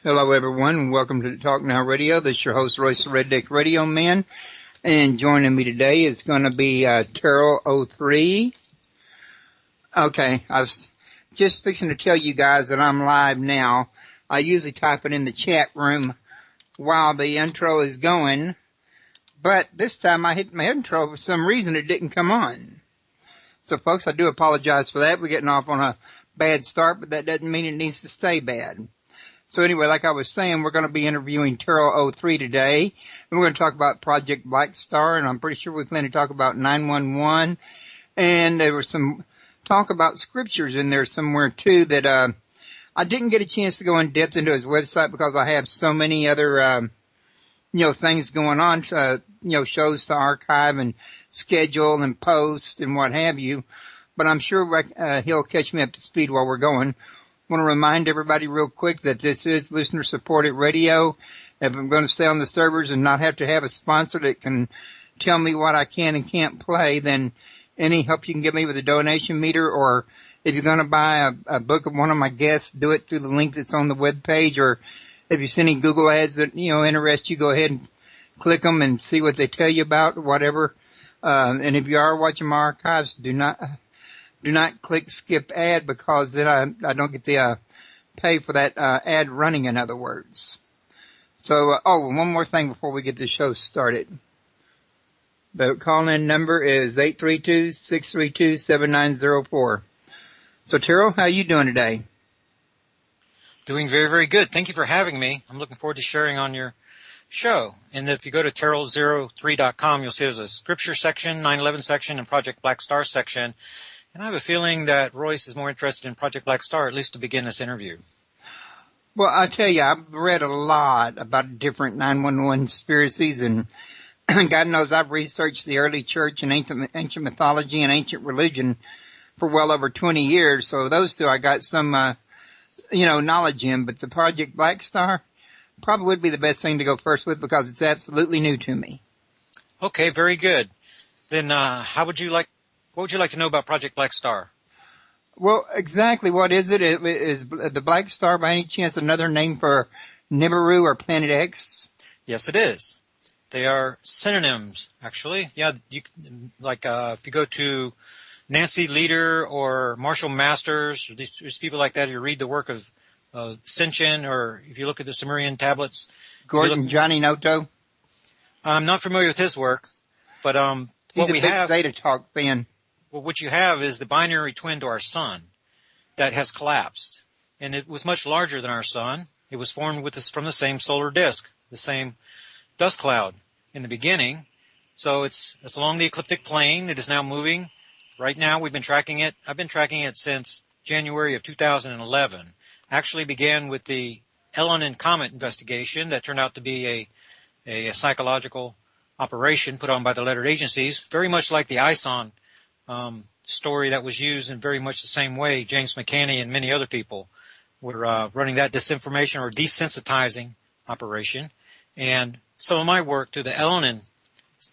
Hello, everyone, and welcome to Talk Now Radio. This is your host, Royce the Red Deck Radio Man, and joining me today is going to be Terrell03. Okay, I was just fixing to tell you guys that I'm live now. I usually type it in the chat room while the intro is going, but this time I hit my intro for some reason it didn't come on. So, folks, I do apologize for that. We're getting off on a bad start, but that doesn't mean it needs to stay bad. So anyway, like I was saying, we're going to be interviewing Terrell03 today, and we're going to talk about Project Black Star, and I'm pretty sure we plan to talk about 911, and there was some talk about scriptures in there somewhere too that I didn't get a chance to go in depth into his website because I have so many other things going on, shows to archive and schedule and post and what have you, but I'm sure he'll catch me up to speed while we're going. I want to remind everybody real quick that this is listener-supported radio. If I'm going to stay on the servers and not have to have a sponsor that can tell me what I can and can't play, then any help you can give me with a donation meter, or if you're going to buy a book of one of my guests, do it through the link that's on the webpage, or if you see any Google ads that, interest you, go ahead and click them and see what they tell you about or whatever. And if you are watching my archives, do not click skip ad, because then I don't get the pay for that ad running, in other words. So, one more thing before we get the show started. The call-in number is 832-632-7904. So, Terrell, how you doing today? Doing very, very good. Thank you for having me. I'm looking forward to sharing on your show. And if you go to Terrell03.com, you'll see there's a scripture section, 9/11 section, and Project Black Star section. And I have a feeling that Royce is more interested in Project Black Star, at least to begin this interview. Well, I tell you, I've read a lot about different 911 conspiracies, and God knows I've researched the early church and ancient mythology and ancient religion for well over 20 years. So those two I got some, knowledge in. But the Project Black Star probably would be the best thing to go first with, because it's absolutely new to me. Okay, very good. Then what would you like to know about Project Black Star? Well, exactly what is it? Is the Black Star by any chance another name for Nibiru or Planet X? Yes, it is. They are synonyms, actually. Yeah, if you go to Nancy Leader or Marshall Masters, there's people like that. You read the work of Sitchin, or if you look at the Sumerian tablets. Johnny Noto? I'm not familiar with his work, but he's a big Zeta Talk fan. Well, what you have is the binary twin to our sun that has collapsed. And it was much larger than our sun. It was formed from the same solar disk, the same dust cloud in the beginning. So it's along the ecliptic plane. It is now moving. Right now, we've been tracking it. I've been tracking it since January of 2011. Actually began with the Elenin Comet investigation that turned out to be a psychological operation put on by the lettered agencies, very much like the ISON story that was used in very much the same way. James McCanney and many other people were running that disinformation or desensitizing operation. And some of my work to the Elenin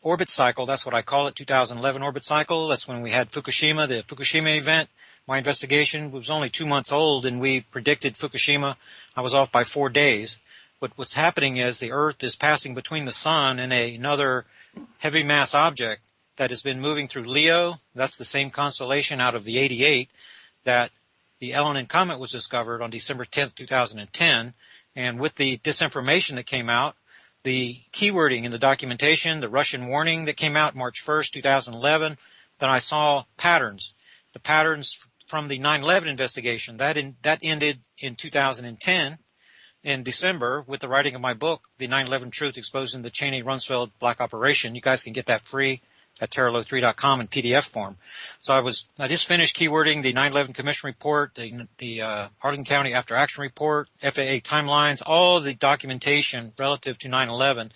orbit cycle, that's what I call it, 2011 orbit cycle. That's when we had the Fukushima event. My investigation was only 2 months old, and we predicted Fukushima. I was off by 4 days. But what's happening is the Earth is passing between the sun and another heavy mass object that has been moving through Leo. That's the same constellation out of the 88 that the Elenin Comet was discovered on December 10th, 2010. And with the disinformation that came out, the keywording in the documentation, the Russian warning that came out March 1st, 2011, then I saw patterns. The patterns from the 9/11 investigation, that ended in 2010 in December with the writing of my book, The 9/11 Truth Exposing the Cheney-Rumsfeld Black Operation. You guys can get that free at Terrell03.com in PDF form. So I just finished keywording the 9/11 Commission report, the Harlan County After Action report, FAA timelines, all the documentation relative to 9/11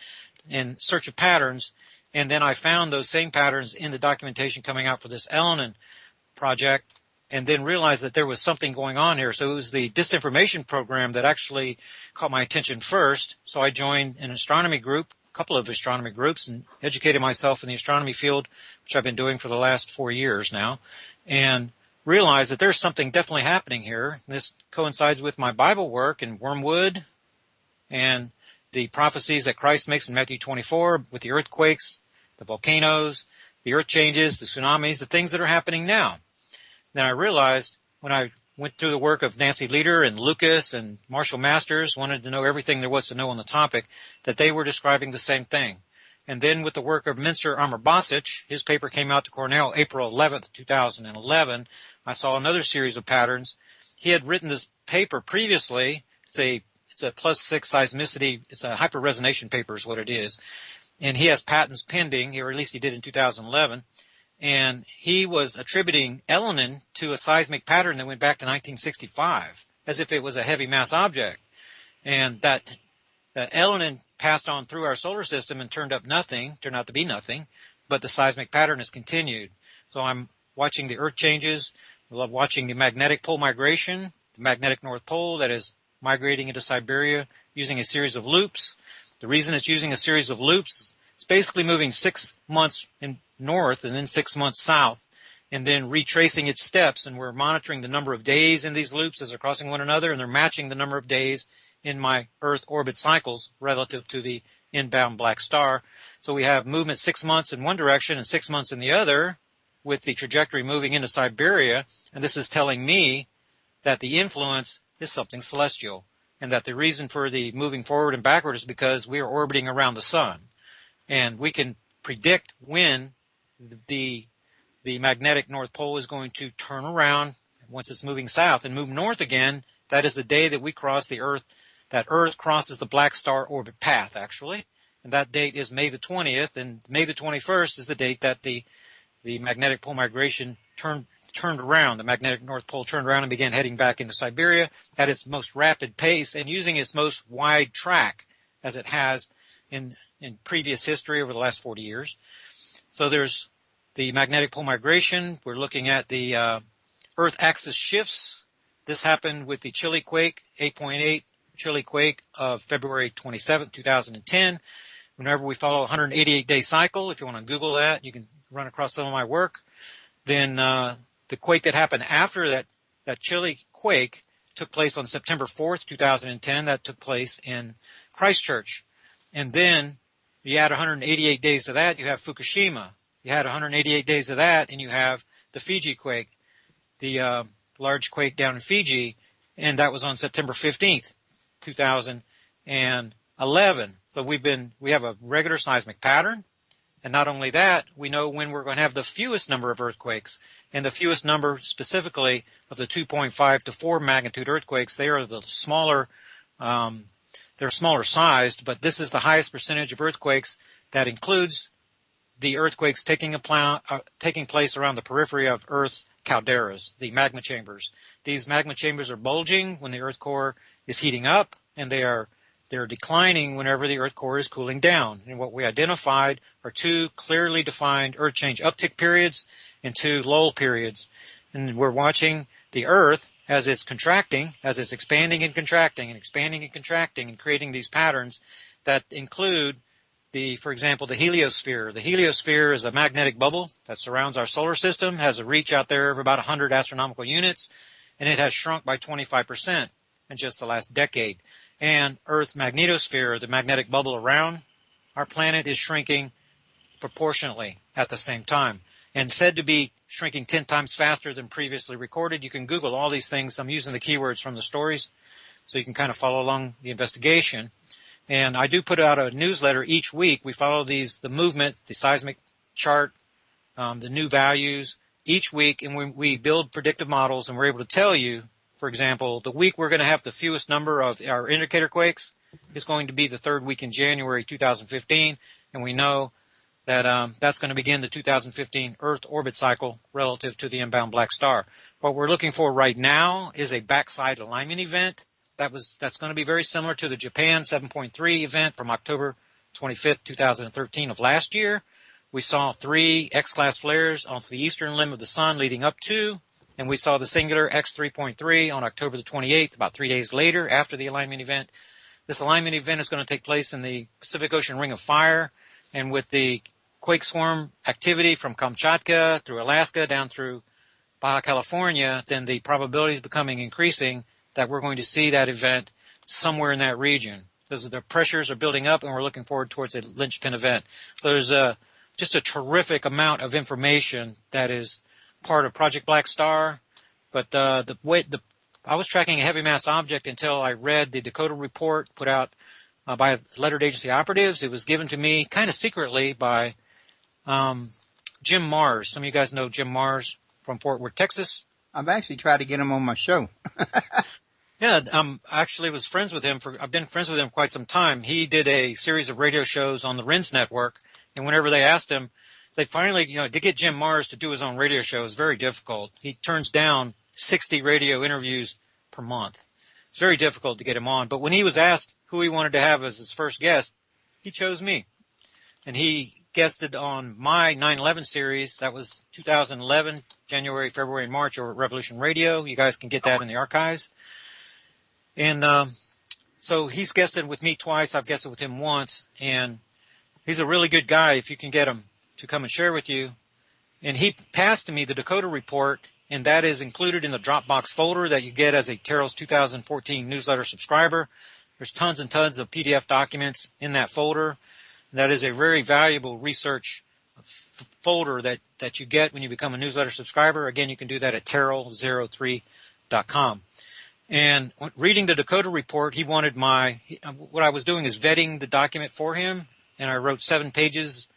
in search of patterns. And then I found those same patterns in the documentation coming out for this Elenin project, and then realized that there was something going on here. So it was the disinformation program that actually caught my attention first. So I joined an astronomy group, couple of astronomy groups, and educated myself in the astronomy field, which I've been doing for the last 4 years now, and realized that there's something definitely happening here. This coincides with my Bible work in Wormwood, and the prophecies that Christ makes in Matthew 24 with the earthquakes, the volcanoes, the earth changes, the tsunamis, the things that are happening now. Then I realized when I went through the work of Nancy Leader and Lucas and Marshall Masters, wanted to know everything there was to know on the topic, that they were describing the same thing. And then with the work of Mincer Armour-Bosich, his paper came out to Cornell April 11th, 2011. I saw another series of patterns. He had written this paper previously. It's a +6 seismicity. It's a hyperresonation paper is what it is. And he has patents pending, or at least he did in 2011. And he was attributing Elenin to a seismic pattern that went back to 1965, as if it was a heavy mass object. And that Elenin passed on through our solar system and turned out to be nothing, but the seismic pattern has continued. So I'm watching the earth changes. I love watching the magnetic pole migration, the magnetic North Pole that is migrating into Siberia using a series of loops. The reason it's using a series of loops, it's basically moving 6 months in north and then 6 months south, and then retracing its steps. And we're monitoring the number of days in these loops as they're crossing one another, and they're matching the number of days in my Earth orbit cycles relative to the inbound black star. So we have movement 6 months in one direction and 6 months in the other, with the trajectory moving into Siberia. And this is telling me that the influence is something celestial, and that the reason for the moving forward and backward is because we are orbiting around the sun. And we can predict when the magnetic North Pole is going to turn around once it's moving south and move north again. That is the day that we cross the Earth, that Earth crosses the black star orbit path, actually. And that date is May the 20th, and May the 21st is the date that the magnetic pole migration turned around. The magnetic North Pole turned around and began heading back into Siberia at its most rapid pace and using its most wide track, as it has in previous history over the last 40 years. So there's the magnetic pole migration. We're looking at the Earth axis shifts. This happened with the Chile quake, 8.8 Chile quake of February 27, 2010. Whenever we follow a 188-day cycle, if you want to Google that, you can run across some of my work. Then the quake that happened after that Chile quake took place on September 4th, 2010. That took place in Christchurch. And then you add 188 days to that, you have Fukushima. You had 188 days of that, and you have the Fiji quake, the large quake down in Fiji, and that was on September 15th, 2011. So we have a regular seismic pattern, and not only that, we know when we're going to have the fewest number of earthquakes, and the fewest number specifically of the 2.5 to 4 magnitude earthquakes. They are the smaller. They're smaller sized, but this is the highest percentage of earthquakes that includes the earthquakes taking place around the periphery of Earth's calderas, the magma chambers. These magma chambers are bulging when the Earth core is heating up, and they're declining whenever the Earth core is cooling down. And what we identified are two clearly defined Earth change uptick periods and two lull periods. And we're watching the Earth as it's contracting, as it's expanding and contracting and expanding and contracting and creating these patterns that include for example, the heliosphere. The heliosphere is a magnetic bubble that surrounds our solar system, has a reach out there of about 100 astronomical units, and it has shrunk by 25% in just the last decade. And Earth magnetosphere, the magnetic bubble around our planet, is shrinking proportionately at the same time, and said to be shrinking 10 times faster than previously recorded. You can Google all these things. I'm using the keywords from the stories, so you can kind of follow along the investigation. And I do put out a newsletter each week. We follow the movement, the seismic chart, the new values each week, and we build predictive models, and we're able to tell you, for example, the week we're going to have the fewest number of our indicator quakes is going to be the third week in January 2015, and we know that that's going to begin the 2015 Earth orbit cycle relative to the inbound black star. What we're looking for right now is a backside alignment event. That's going to be very similar to the Japan 7.3 event from October 25th, 2013 of last year. We saw 3 X-class flares off the eastern limb of the sun leading up to, and we saw the singular X3.3 on October the 28th, about 3 days later after the alignment event. This alignment event is going to take place in the Pacific Ocean Ring of Fire, and with the quake swarm activity from Kamchatka through Alaska down through Baja California, then the probability is becoming increasing that we're going to see that event somewhere in that region. The pressures are building up, and we're looking forward towards a linchpin event. There's just a terrific amount of information that is part of Project Black Star. But I was tracking a heavy mass object until I read the Dakota report put out by lettered agency operatives. It was given to me kind of secretly by Jim Mars. Some of you guys know Jim Mars from Fort Worth, Texas. I've actually tried to get him on my show. Yeah, actually was friends with him I've been friends with him for quite some time. He did a series of radio shows on the RINS network, and whenever they asked him, they finally, to get Jim Mars to do his own radio show is very difficult. He turns down 60 radio interviews per month. It's very difficult to get him on. But when he was asked who he wanted to have as his first guest, he chose me. And he guested on my 9/11 series. That was 2011, January, February, and March over at Revolution Radio. You guys can get that in the archives. And so he's guested with me twice. I've guested with him once. And he's a really good guy if you can get him to come and share with you. And he passed to me the Dakota report, and that is included in the Dropbox folder that you get as a Terrell's 2014 newsletter subscriber. There's tons and tons of PDF documents in that folder. That is a very valuable research folder that you get when you become a newsletter subscriber. Again, you can do that at terrell03.com. And reading the Dakota report, he wanted what I was doing is vetting the document for him, and I wrote 7 pages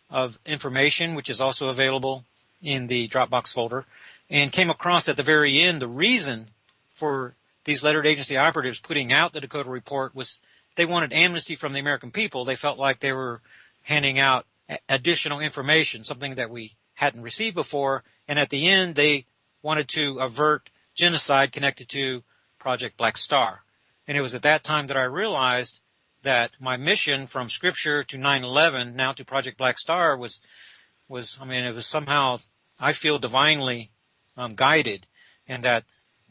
of information, which is also available in the Dropbox folder, and came across at the very end the reason for these lettered agency operatives putting out the Dakota report was they wanted amnesty from the American people. They felt like they were handing out additional information, something that we hadn't received before, and at the end they wanted to avert genocide connected to Project Black Star. And it was at that time that I realized that my mission from Scripture to 9/11, now to Project Black Star, it was somehow, I feel, divinely guided, and that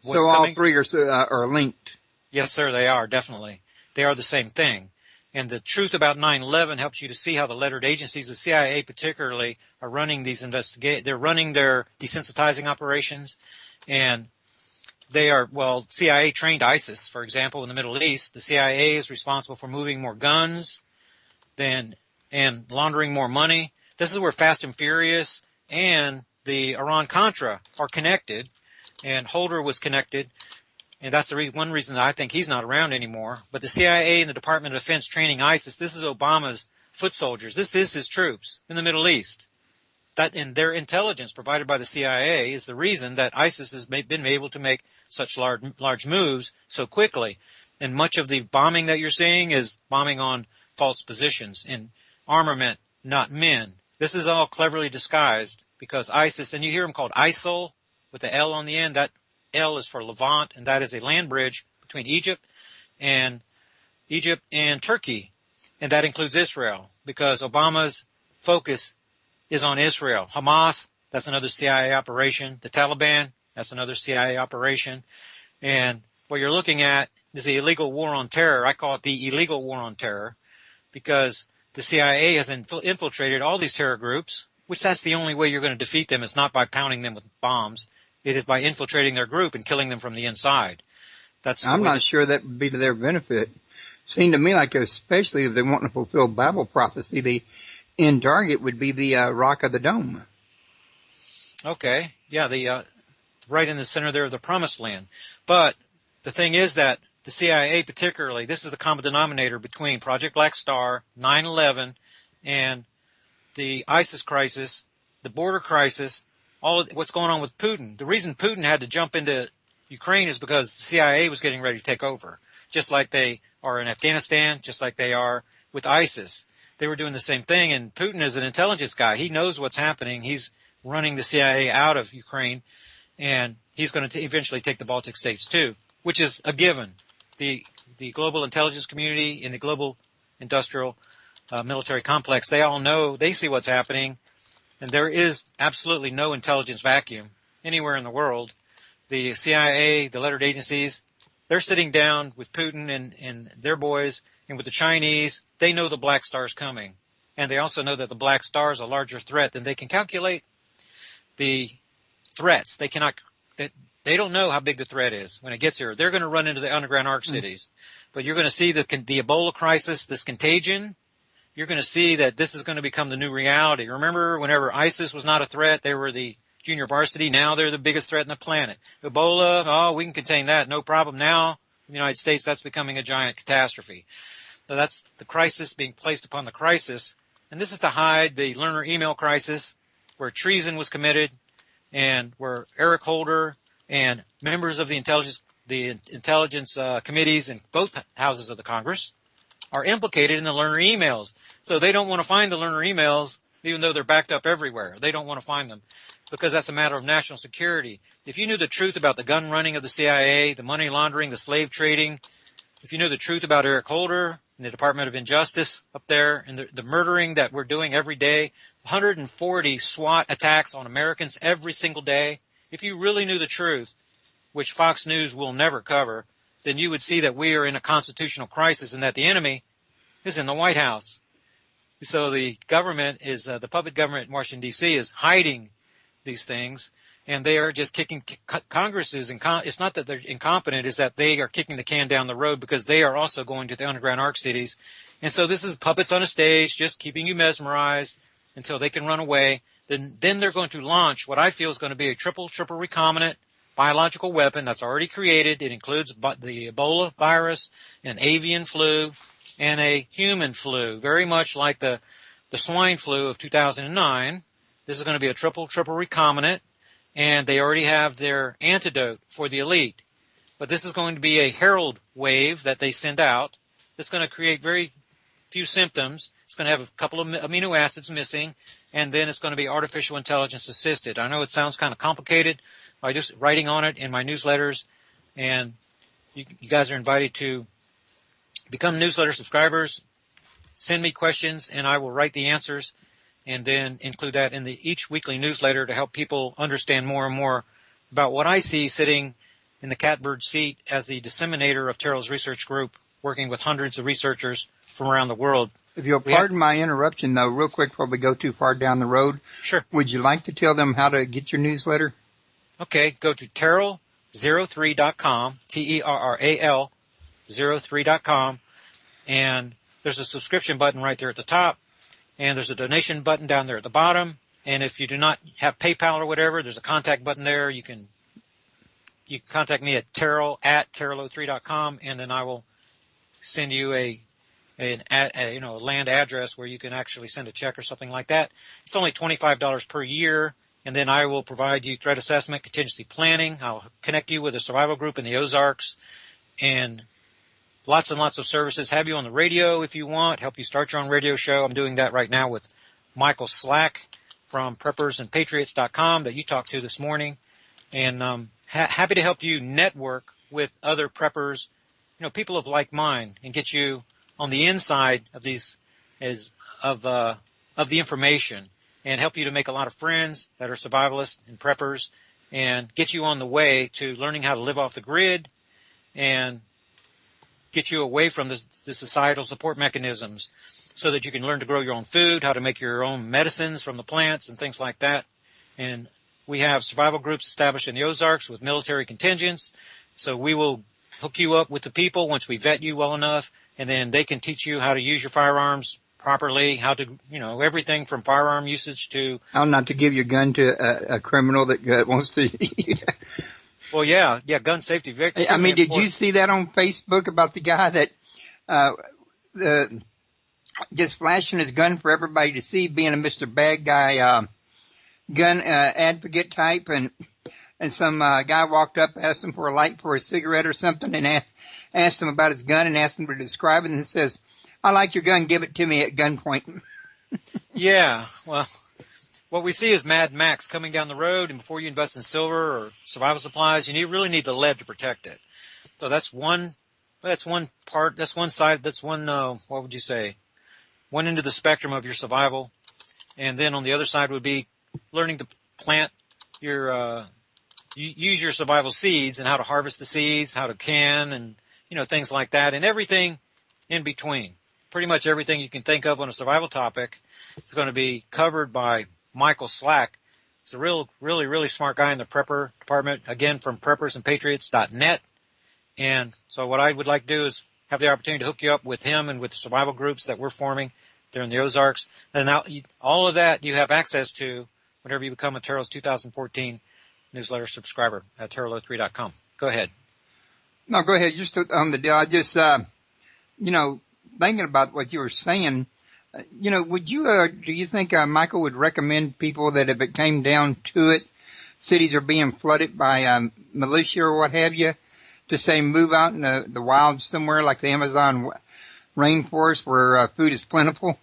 so all three are linked. Yes, sir, they are, definitely. They are the same thing. And the truth about 9/11 helps you to see how the lettered agencies, the CIA particularly, are running these they're running their desensitizing operations, and they are, CIA trained ISIS, for example, in the Middle East. The CIA is responsible for moving more guns and laundering more money. This is where Fast and Furious and the Iran-Contra are connected, and Holder was connected, and that's one reason that I think he's not around anymore. But the CIA and the Department of Defense training ISIS, this is Obama's foot soldiers. This is his troops in the Middle East. And their intelligence provided by the CIA is the reason that ISIS has been able to make such large moves so quickly. And much of the bombing that you're seeing is bombing on false positions in armament, not men. This is all cleverly disguised because ISIS, and you hear them called ISIL with the L on the end. That L is for Levant, and that is a land bridge between Egypt and Turkey, and that includes Israel because Obama's focus is on Israel. Hamas, that's another CIA operation. The Taliban, that's another CIA operation. And what you're looking at is the illegal war on terror. I call it the illegal war on terror because the CIA has infiltrated all these terror groups, which that's the only way you're going to defeat them. It's not by pounding them with bombs. It is by infiltrating their group and killing them from the inside. I'm not sure that would be to their benefit. Seemed to me like, especially if they want to fulfill Bible prophecy, the end target would be the Rock of the Dome. Okay. Yeah, right in the center there of the Promised Land. But the thing is that the CIA particularly, this is the common denominator between Project Black Star, 9/11, and the ISIS crisis, the border crisis, all of what's going on with Putin. The reason Putin had to jump into Ukraine is because the CIA was getting ready to take over, just like they are in Afghanistan, just like they are with ISIS. They were doing the same thing, and Putin is an intelligence guy. He knows what's happening. He's running the CIA out of Ukraine, and he's going to eventually take the Baltic states too, which is a given. The global intelligence community and the global industrial military complex, they all know, they see what's happening, and there is absolutely no intelligence vacuum anywhere in the world. The CIA, the lettered agencies, they're sitting down with Putin and their boys, and with the Chinese, they know the Black Star's coming. And they also know that the Black Star is a larger threat than they can calculate the threats. They cannot, They don't know how big the threat is when it gets here. They're going to run into the underground arc cities. But you're going to see the Ebola crisis, this contagion. You're going to see that this is going to become the new reality. Remember, whenever ISIS was not a threat, they were the junior varsity. Now they're the biggest threat on the planet. Ebola, oh, we can contain that, no problem. Now, in the United States, that's becoming a giant catastrophe. So that's the crisis being placed upon the crisis. And this is to hide the learner email crisis, where treason was committed, and where Eric Holder and members of the intelligence committees in both houses of the Congress are implicated in the learner emails. So they don't want to find the learner emails, even though they're backed up everywhere. They don't want to find them because that's a matter of national security. If you knew the truth about the gun running of the CIA, the money laundering, the slave trading, if you knew the truth about Eric Holder and the Department of Injustice up there and the murdering that we're doing every day, 140 SWAT attacks on Americans every single day, if you really knew the truth, which Fox News will never cover, then you would see that we are in a constitutional crisis and that the enemy is in the White House. So the government is, the puppet government in Washington, D.C. is hiding these things, and they are just kicking Congress is it's not that they're incompetent, it's that they are kicking the can down the road because they are also going to the underground arc cities. And so this is puppets on a stage, just keeping you mesmerized until they can run away. Then they're going to launch what I feel is going to be a triple recombinant biological weapon that's already created. It includes the Ebola virus, an avian flu, and a human flu, very much like the swine flu of 2009. This is going to be a triple recombinant, and they already have their antidote for the elite. But this is going to be a herald wave that they send out. It's going to create very few symptoms. It's going to have a couple of amino acids missing, and then it's going to be artificial intelligence assisted. I know it sounds kind of complicated. I'm just writing on it in my newsletters, and you guys are invited to become newsletter subscribers. Send me questions, and I will write the answers and then include that in each weekly newsletter to help people understand more and more about what I see sitting in the catbird seat as the disseminator of Terrell's research group, working with hundreds of researchers from around the world. If you'll pardon my interruption, though, real quick before we go too far down the road. Sure. Would you like to tell them how to get your newsletter? Okay, go to Terrell03.com, Terral 03.com, and there's a subscription button right there at the top, and there's a donation button down there at the bottom. And if you do not have PayPal or whatever, there's a contact button there. You can contact me at Terrell03.com, and then I will send you a land address where you can actually send a check or something like that. It's only $25 per year, and then I will provide you threat assessment, contingency planning. I'll connect you with a survival group in the Ozarks, and lots and lots of services. Have you on the radio if you want, help you start your own radio show. I'm doing that right now with Michael Slack from preppersandpatriots.com that you talked to this morning, and happy to help you network with other preppers, people of like mind, and get you on the inside of these of the information, and help you to make a lot of friends that are survivalists and preppers, and get you on the way to learning how to live off the grid and get you away from the societal support mechanisms so that you can learn to grow your own food, how to make your own medicines from the plants and things like that. And we have survival groups established in the Ozarks with military contingents, so we will hook you up with the people once we vet you well enough, and then they can teach you how to use your firearms properly, how to, everything from firearm usage to... How not to give your gun to a criminal that wants to... Well, yeah, gun safety. Did you see that on Facebook about the guy that just flashing his gun for everybody to see, being a Mr. Bad Guy gun advocate type, and some guy walked up, asked him for a light for a cigarette or something, and asked him about his gun and asked him to describe it, and it says, "I like your gun, give it to me at gunpoint." Yeah, well, what we see is Mad Max coming down the road, and before you invest in silver or survival supplies, you really need the lead to protect it. So that's one part, that's one side, that's one, what would you say, one end of the spectrum of your survival. And then on the other side would be learning to plant your, use your survival seeds and how to harvest the seeds, how to can, and, things like that, and everything in between. Pretty much everything you can think of on a survival topic is going to be covered by Michael Slack He's a really smart guy in the prepper department, again, from preppersandpatriots.net. And so what I would like to do is have the opportunity to hook you up with him and with the survival groups that we're forming there in the Ozarks. And now all of that you have access to whenever you become a Terrell's 2014 newsletter subscriber at terrell03.com. Go ahead. No, go ahead. Just on the deal, I just, thinking about what you were saying, would you, do you think Michael would recommend people that if it came down to it, cities are being flooded by militia or what have you, to say move out in the wild somewhere like the Amazon rainforest where food is plentiful?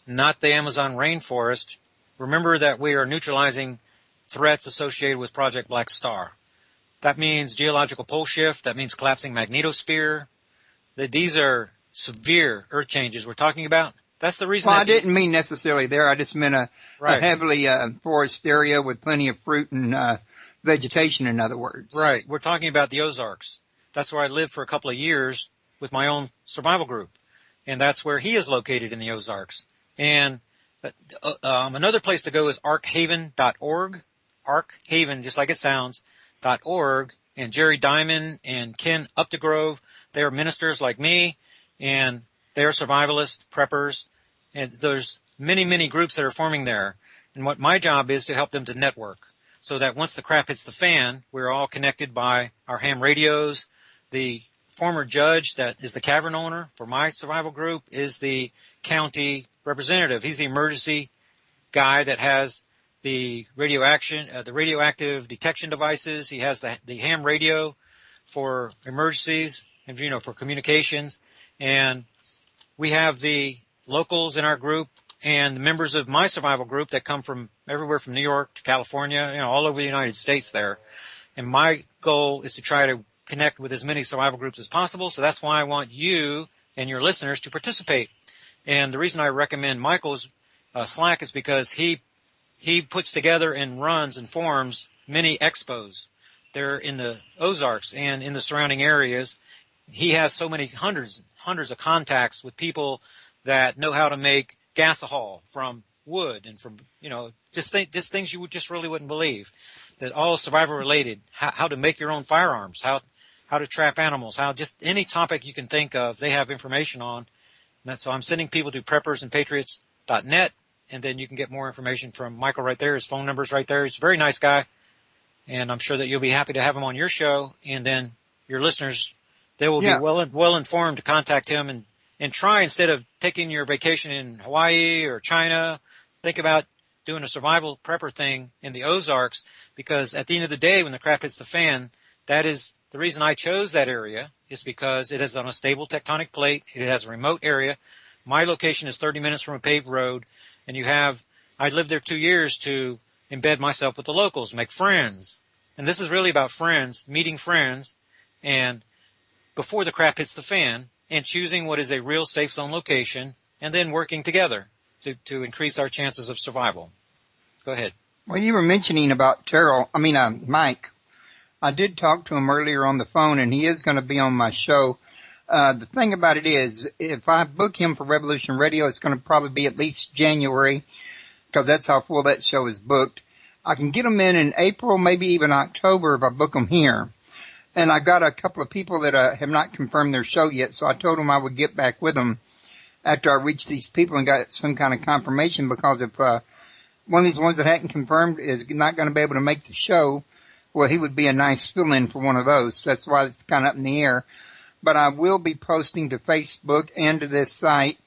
Not the Amazon rainforest. Remember that we are neutralizing threats associated with Project Black Star. That means geological pole shift. That means collapsing magnetosphere. These are severe earth changes we're talking about. That's the reason. Well, I didn't mean necessarily there. I just meant a heavily forest area with plenty of fruit and vegetation, in other words. Right. We're talking about the Ozarks. That's where I lived for a couple of years with my own survival group. And that's where he is located in the Ozarks. And another place to go is arkhaven.org. Arkhaven, just like it sounds, .org. And Jerry Diamond and Ken Updegrove, they are ministers like me, and they are survivalists, preppers, and there's many groups that are forming there. And what my job is to help them to network so that once the crap hits the fan, we're all connected by our ham radios. The former judge that is the cavern owner for my survival group is the county representative. He's the emergency guy that has the radioactive detection devices. He has the ham radio for emergencies and, for communications. And we have the locals in our group and the members of my survival group that come from everywhere from New York to California, all over the United States there. And my goal is to try to connect with as many survival groups as possible. So that's why I want you and your listeners to participate. And the reason I recommend Michael's Slack is because he puts together and runs and forms many expos. They're in the Ozarks and in the surrounding areas. He has so many hundreds of contacts with people that know how to make gasohol from wood and from, just things you just really wouldn't believe, that all survival related, how to make your own firearms, how to trap animals, how just any topic you can think of, they have information on. And so I'm sending people to preppersandpatriots.net, and then you can get more information from Michael right there. His phone number's right there. He's a very nice guy, and I'm sure that you'll be happy to have him on your show. And then your listeners, they will be well informed to contact him and try, instead of taking your vacation in Hawaii or China, think about doing a survival prepper thing in the Ozarks, because at the end of the day, when the crap hits the fan, that is the reason I chose that area, is because it is on a stable tectonic plate. It has a remote area. My location is 30 minutes from a paved road. And I lived there 2 years to embed myself with the locals, make friends. And this is really about friends, meeting friends, and before the crap hits the fan, and choosing what is a real safe zone location, and then working together to increase our chances of survival. Go ahead. Well, you were mentioning about Mike. I did talk to him earlier on the phone, and he is going to be on my show. The thing about it is, if I book him for Revolution Radio, it's going to probably be at least January, because that's how full that show is booked. I can get him in April, maybe even October if I book him here. And I got a couple of people that have not confirmed their show yet, so I told them I would get back with them after I reached these people and got some kind of confirmation, because if one of these ones that hadn't confirmed is not going to be able to make the show, well, he would be a nice fill-in for one of those. That's why it's kind of up in the air. But I will be posting to Facebook and to this site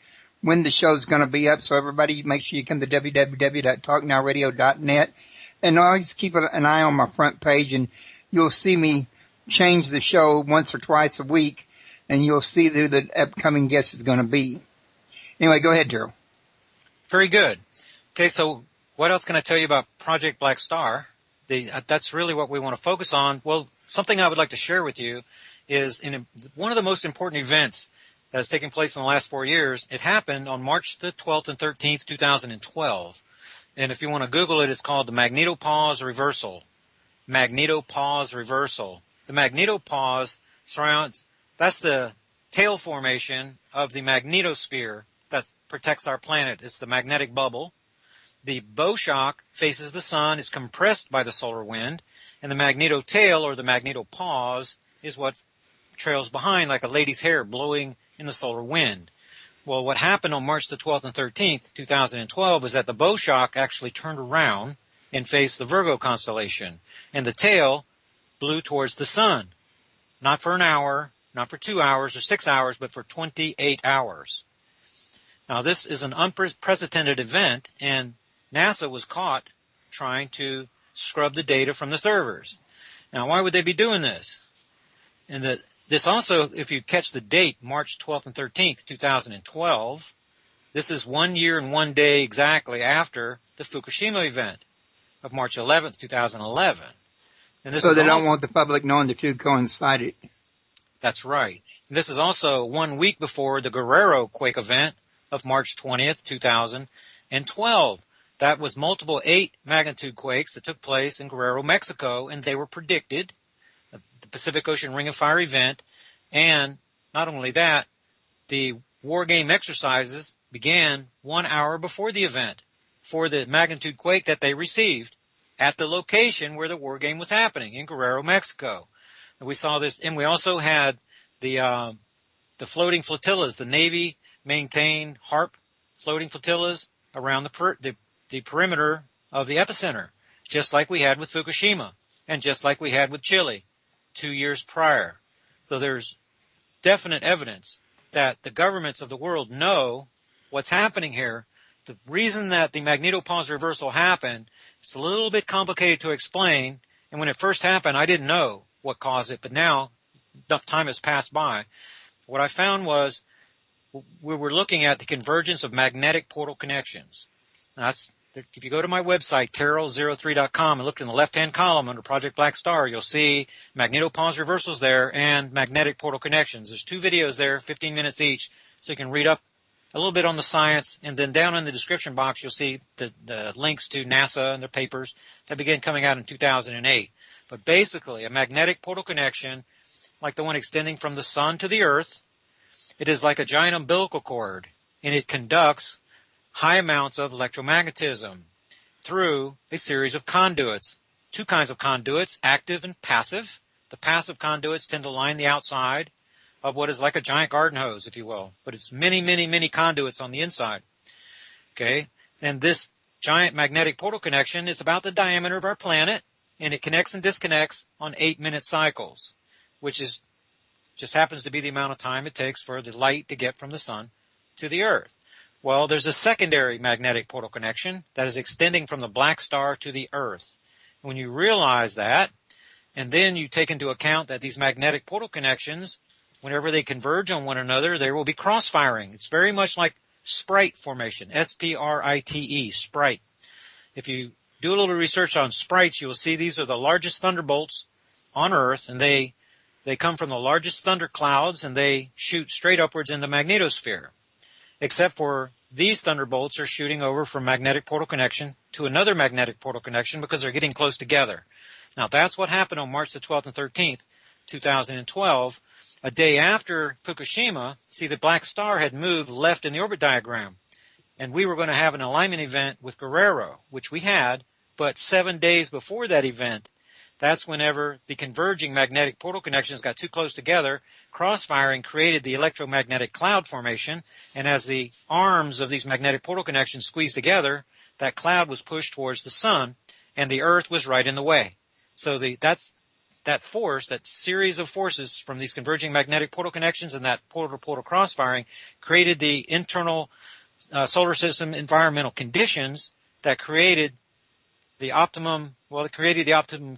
when the show's going to be up. So everybody, make sure you come to www.talknowradio.net, and always keep an eye on my front page, and you'll see me change the show once or twice a week, and you'll see who the upcoming guest is going to be. Anyway, go ahead, Daryl. Very good. Okay, so what else can I tell you about Project Black Star? That's really what we want to focus on. Well, something I would like to share with you is one of the most important events that has taken place in the last 4 years. It happened on March the 12th and 13th, 2012. And if you want to Google it, it's called the Magnetopause Reversal. Magnetopause Reversal. The Magnetopause that's the tail formation of the magnetosphere that protects our planet. It's the magnetic bubble. the bow shock faces the sun, is compressed by the solar wind, and the magnetotail or the magnetopause is what trails behind like a lady's hair blowing in the solar wind. Well, what happened on March the 12th and 13th, 2012, is that the bow shock actually turned around and faced the Virgo constellation, and the tail blew towards the sun. Not for an hour, not for 2 hours or 6 hours, but for 28 hours. Now, this is an unprecedented event, and NASA was caught trying to scrub the data from the servers. Now, why would they be doing this? And this also, if you catch the date, March 12th and 13th, 2012, this is 1 year and 1 day exactly after the Fukushima event of March 11th, 2011. And this so they don't want the public knowing the two coincided. That's right. And this is also 1 week before the Guerrero quake event of March 20th, 2012. That was multiple 8 magnitude quakes that took place in Guerrero, Mexico, and they were predicted, the Pacific Ocean Ring of Fire event. And not only that, the war game exercises began 1 hour before the event for the magnitude quake that they received at the location where the war game was happening in Guerrero, Mexico. And we saw this, and we also had the floating flotillas, the Navy maintained HARP floating flotillas around the perimeter of the epicenter, just like we had with Fukushima and just like we had with Chile 2 years prior. So there's definite evidence that the governments of the world know what's happening here. The reason that the magnetopause reversal happened, it's a little bit complicated to explain, and when it first happened, I didn't know what caused it, but now enough time has passed by. What I found was we were looking at the convergence of magnetic portal connections. Now if you go to my website, terrell03.com, and look in the left-hand column under Project Black Star, you'll see magnetopause reversals there and magnetic portal connections. There's 2 videos there, 15 minutes each, so you can read up a little bit on the science, and then down in the description box you'll see the links to NASA and their papers that began coming out in 2008. But basically, a magnetic portal connection, like the one extending from the sun to the earth, it is like a giant umbilical cord, and it conducts high amounts of electromagnetism through a series of conduits. 2 kinds of conduits, active and passive. The passive conduits tend to line the outside of what is like a giant garden hose, if you will. But it's many, many, many conduits on the inside. Okay? And this giant magnetic portal connection is about the diameter of our planet, and it connects and disconnects on 8-minute cycles, which is just happens to be the amount of time it takes for the light to get from the sun to the earth. Well, there's a secondary magnetic portal connection that is extending from the black star to the earth. When you realize that, and then you take into account that these magnetic portal connections, whenever they converge on one another, there will be cross-firing. It's very much like sprite formation, S-P-R-I-T-E, sprite. If you do a little research on sprites, you'll see these are the largest thunderbolts on Earth, and they come from the largest thunder clouds, and they shoot straight upwards in the magnetosphere. Except for these thunderbolts are shooting over from magnetic portal connection to another magnetic portal connection because they're getting close together. Now, that's what happened on March the 12th and 13th, 2012. A day after Fukushima, see, the black star had moved left in the orbit diagram, and we were going to have an alignment event with Guerrero, which we had, but 7 days before that event, that's whenever the converging magnetic portal connections got too close together, cross-firing created the electromagnetic cloud formation, and as the arms of these magnetic portal connections squeezed together, that cloud was pushed towards the sun, and the Earth was right in the way. So that force, that series of forces from these converging magnetic portal connections and that portal-to-portal cross-firing created the internal solar system environmental conditions that created the optimum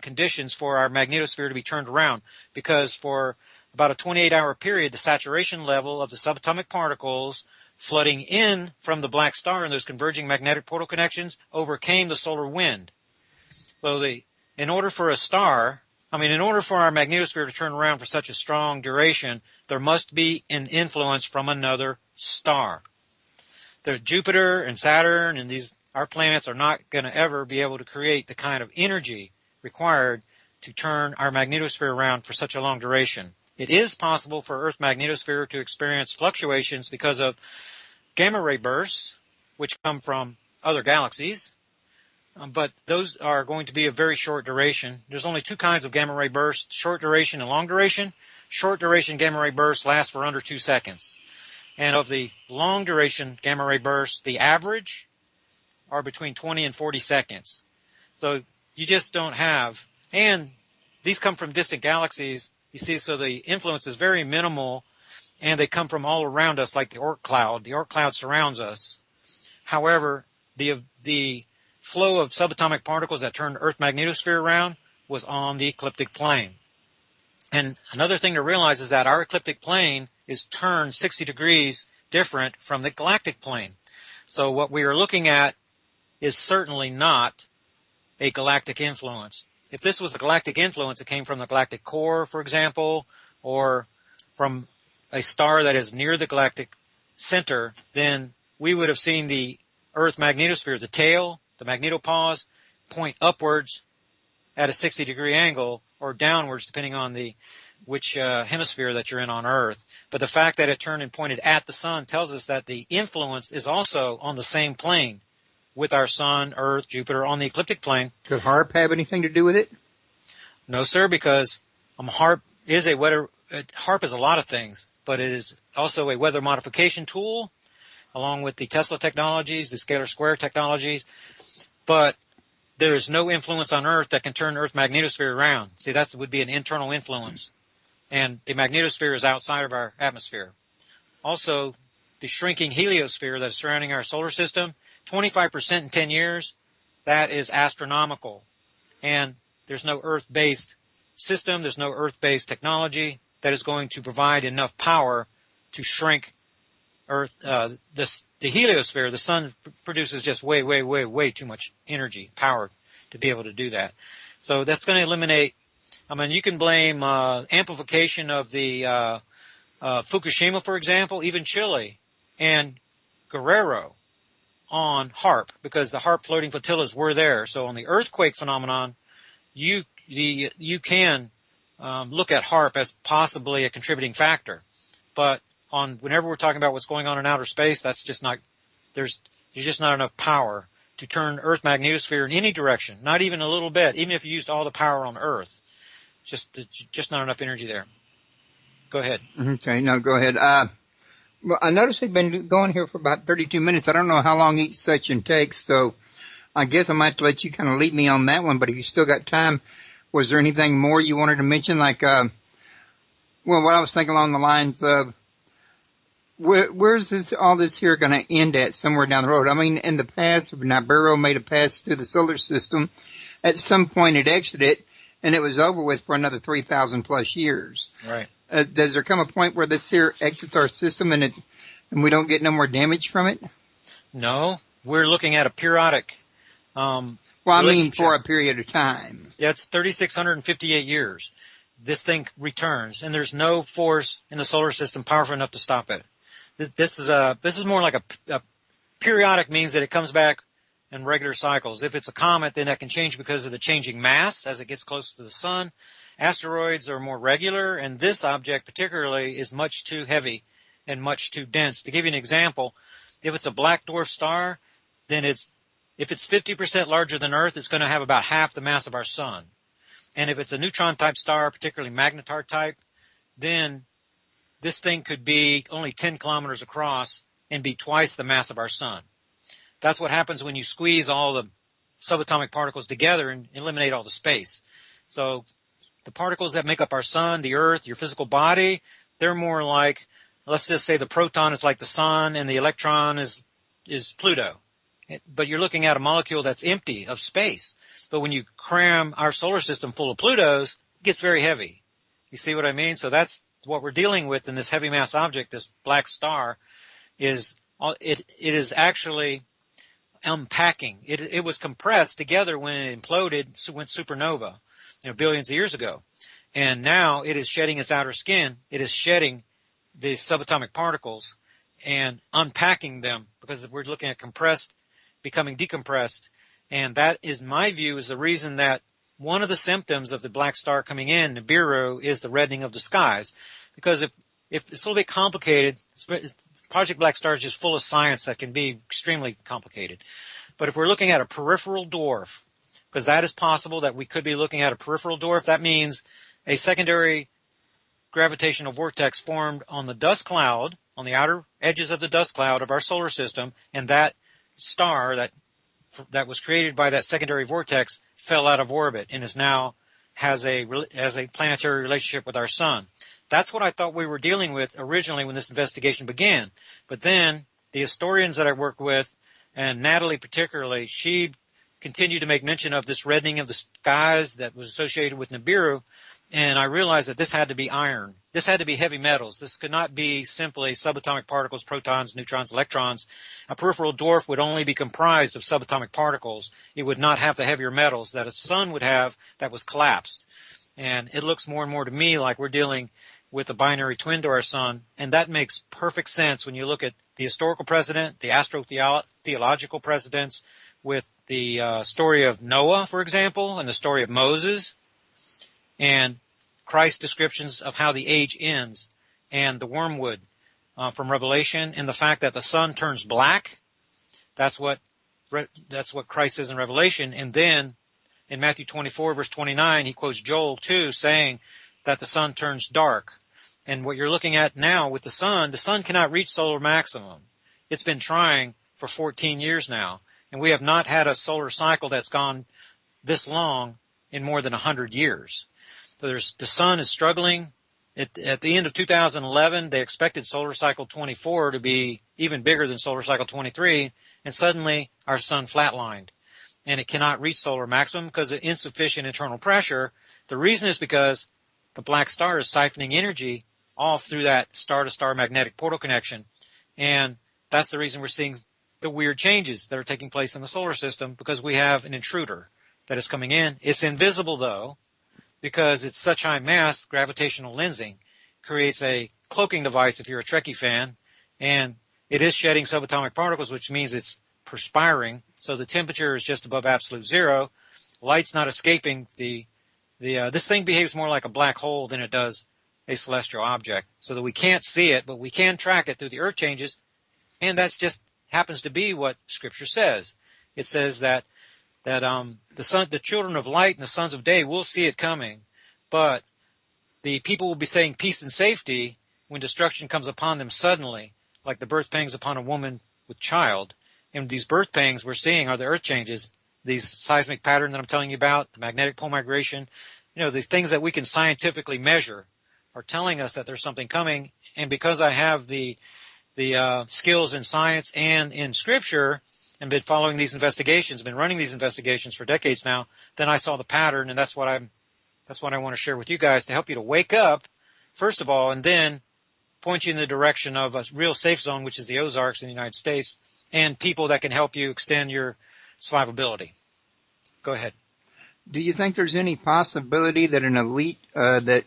conditions for our magnetosphere to be turned around, because for about a 28-hour period, the saturation level of the subatomic particles flooding in from the black star and those converging magnetic portal connections overcame the solar wind. So in order for our magnetosphere to turn around for such a strong duration, there must be an influence from another star. Jupiter and Saturn and our planets are not going to ever be able to create the kind of energy required to turn our magnetosphere around for such a long duration. It is possible for Earth's magnetosphere to experience fluctuations because of gamma ray bursts, which come from other galaxies, but those are going to be of very short duration. There's only two kinds of gamma ray bursts, short duration and long duration. Short duration gamma ray bursts last for under 2 seconds. And of the long duration gamma ray bursts, the average are between 20 and 40 seconds. So you just don't have, and these come from distant galaxies, you see, so the influence is very minimal, and they come from all around us like the Oort cloud. The Oort cloud surrounds us. However, the flow of subatomic particles that turned Earth magnetosphere around was on the ecliptic plane. And another thing to realize is that our ecliptic plane is turned 60 degrees different from the galactic plane. So what we are looking at is certainly not a galactic influence. If this was the galactic influence, it came from the galactic core, for example, or from a star that is near the galactic center, then we would have seen the Earth magnetosphere, the tail, the magnetopause, point upwards at a 60-degree angle, or downwards, depending on which hemisphere that you're in on Earth. But the fact that it turned and pointed at the sun tells us that the influence is also on the same plane with our sun, Earth, Jupiter, on the ecliptic plane. Could HARP have anything to do with it? No, sir, because HARP is HARP is a lot of things, but it is also a weather modification tool, along with the Tesla technologies, the scalar square technologies. But there is no influence on Earth that can turn Earth magnetosphere around. See, that would be an internal influence. And the magnetosphere is outside of our atmosphere. Also, the shrinking heliosphere that is surrounding our solar system, 25% in 10 years, that is astronomical. And there's no Earth-based system, there's no Earth-based technology that is going to provide enough power to shrink Earth, the heliosphere. The sun produces just way too much energy, power to be able to do that. So that's going to eliminate, I mean, you can blame amplification of the Fukushima, for example, even Chile and Guerrero on HARP, because the HARP floating flotillas were there. So on the earthquake phenomenon, you can look at HARP as possibly a contributing factor. But whenever we're talking about what's going on in outer space, that's just not, there's just not enough power to turn Earth magnetosphere in any direction, not even a little bit, even if you used all the power on Earth. Just not enough energy there. Go ahead. Okay, no, go ahead. Well, I noticed we've been going here for about 32 minutes. I don't know how long each section takes, so I guess I might have to let you kind of lead me on that one, but if you still got time, was there anything more you wanted to mention? Like, well, what I was thinking along the lines of, where's all this here going to end at somewhere down the road? I mean, in the past, Nibiru made a pass through the solar system. At some point it exited, and it was over with for another 3,000 plus years. Right. Does there come a point where this here exits our system and we don't get no more damage from it? No, we're looking at a periodic, well, I mean, for a period of time. Yeah, it's 3,658 years. This thing returns, and there's no force in the solar system powerful enough to stop it. This is more like a periodic, means that it comes back in regular cycles. If it's a comet, then that can change because of the changing mass as it gets closer to the sun. Asteroids are more regular, and this object particularly is much too heavy and much too dense. To give you an example, if it's a black dwarf star, then if it's 50% larger than Earth, it's going to have about half the mass of our sun. And if it's a neutron-type star, particularly magnetar type, then this thing could be only 10 kilometers across and be twice the mass of our sun. That's what happens when you squeeze all the subatomic particles together and eliminate all the space. So the particles that make up our sun, the Earth, your physical body, they're more like, let's just say the proton is like the sun and the electron is Pluto. But you're looking at a molecule that's empty of space. But when you cram our solar system full of Plutos, it gets very heavy. You see what I mean? So that's what we're dealing with in this heavy mass object, this black star, is it is actually unpacking. It was compressed together when it imploded, went supernova, billions of years ago. And now it is shedding its outer skin. It is shedding the subatomic particles and unpacking them, because we're looking at compressed becoming decompressed. And that is, my view, is the reason that one of the symptoms of the black star coming in, Nibiru, is the reddening of the skies. Because if it's a little bit complicated, Project Black Star is just full of science that can be extremely complicated. But if we're looking at a peripheral dwarf, because that is possible that we could be looking at a peripheral dwarf, that means a secondary gravitational vortex formed on the dust cloud, on the outer edges of the dust cloud of our solar system, and that star that was created by that secondary vortex fell out of orbit and is now has a planetary relationship with our sun. That's what I thought we were dealing with originally when this investigation began. But then the historians that I work with, and Natalie particularly, she continued to make mention of this reddening of the skies that was associated with Nibiru, and I realized that this had to be iron. This had to be heavy metals. This could not be simply subatomic particles, protons, neutrons, electrons. A peripheral dwarf would only be comprised of subatomic particles. It would not have the heavier metals that a sun would have that was collapsed. And it looks more and more to me like we're dealing with a binary twin to our sun, and that makes perfect sense when you look at the historical precedent, the astrotheological precedents, with the story of Noah, for example, and the story of Moses, and Christ's descriptions of how the age ends, and the wormwood from Revelation, and the fact that the sun turns black. That's what Christ says in Revelation. And then in Matthew 24, verse 29, he quotes Joel 2, saying that the sun turns dark. And what you're looking at now with the sun cannot reach solar maximum. It's been trying for 14 years now, and we have not had a solar cycle that's gone this long in more than 100 years. So the sun is struggling. At the end of 2011, they expected solar cycle 24 to be even bigger than solar cycle 23, and suddenly our sun flatlined, and it cannot reach solar maximum because of insufficient internal pressure. The reason is because the black star is siphoning energy off through that star-to-star magnetic portal connection, and that's the reason we're seeing the weird changes that are taking place in the solar system, because we have an intruder that is coming in. It's invisible, though, because it's such high mass. Gravitational lensing creates a cloaking device if you're a Trekkie fan, and it is shedding subatomic particles, which means it's perspiring, so the temperature is just above absolute zero. Light's not escaping this thing behaves more like a black hole than it does a celestial object, so that we can't see it, but we can track it through the earth changes, and that's just happens to be what Scripture says. It says that the children of light and the sons of day will see it coming, but the people will be saying peace and safety when destruction comes upon them suddenly, like the birth pangs upon a woman with child. And these birth pangs we're seeing are the earth changes, these seismic pattern that I'm telling you about, the magnetic pole migration, the things that we can scientifically measure are telling us that there's something coming. And because I have the skills in science and in Scripture, and been following these investigations, been running these investigations for decades now, then I saw the pattern, and that's what I want to share with you guys to help you to wake up, first of all, and then point you in the direction of a real safe zone, which is the Ozarks in the United States, and people that can help you extend your survivability. Go ahead. Do you think there's any possibility that an elite that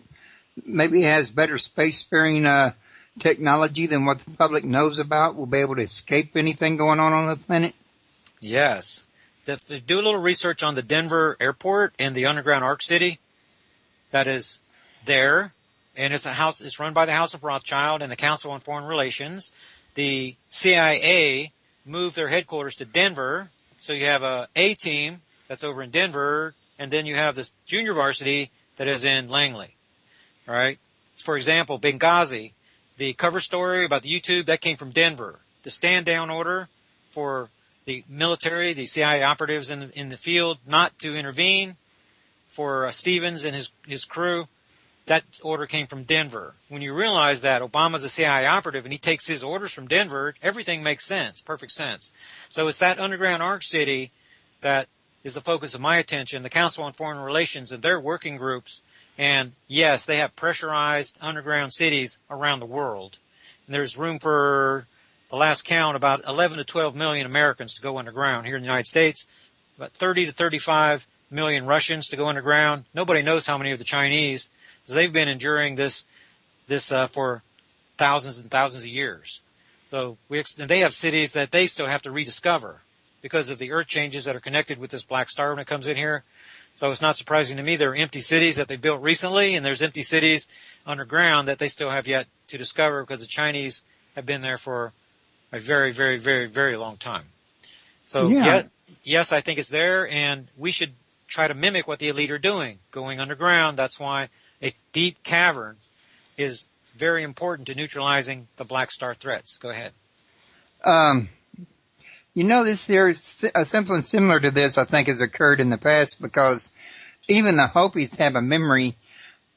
maybe has better spacefaring technology than what the public knows about will be able to escape anything going on the planet? Yes. Do a little research on the Denver airport and the underground Ark City that is there, and it's run by the House of Rothschild and the Council on Foreign Relations. The CIA moved their headquarters to Denver, so you have a team that's over in Denver, and then you have this junior varsity that is in Langley. All right? For example, Benghazi, the cover story about the YouTube, that came from Denver. The stand-down order for the military, the CIA operatives in the field, not to intervene for Stevens and his crew, that order came from Denver. When you realize that Obama's a CIA operative and he takes his orders from Denver, everything makes sense, perfect sense. So it's that underground Ark City that is the focus of my attention, the Council on Foreign Relations and their working groups. And yes, they have pressurized underground cities around the world. And there's room for, the last count, about 11 to 12 million Americans to go underground here in the United States, about 30 to 35 million Russians to go underground. Nobody knows how many of the Chinese, because they've been enduring this for thousands and thousands of years. So and they have cities that they still have to rediscover because of the earth changes that are connected with this black star when it comes in here. So it's not surprising to me there are empty cities that they built recently, and there's empty cities underground that they still have yet to discover because the Chinese have been there for a very, very, very, very long time. So Yeah. yes, I think it's there, and we should try to mimic what the elite are doing, going underground. That's why a deep cavern is very important to neutralizing the Black Star threats. Go ahead. Something similar to this, I think, has occurred in the past, because even the Hopis have a memory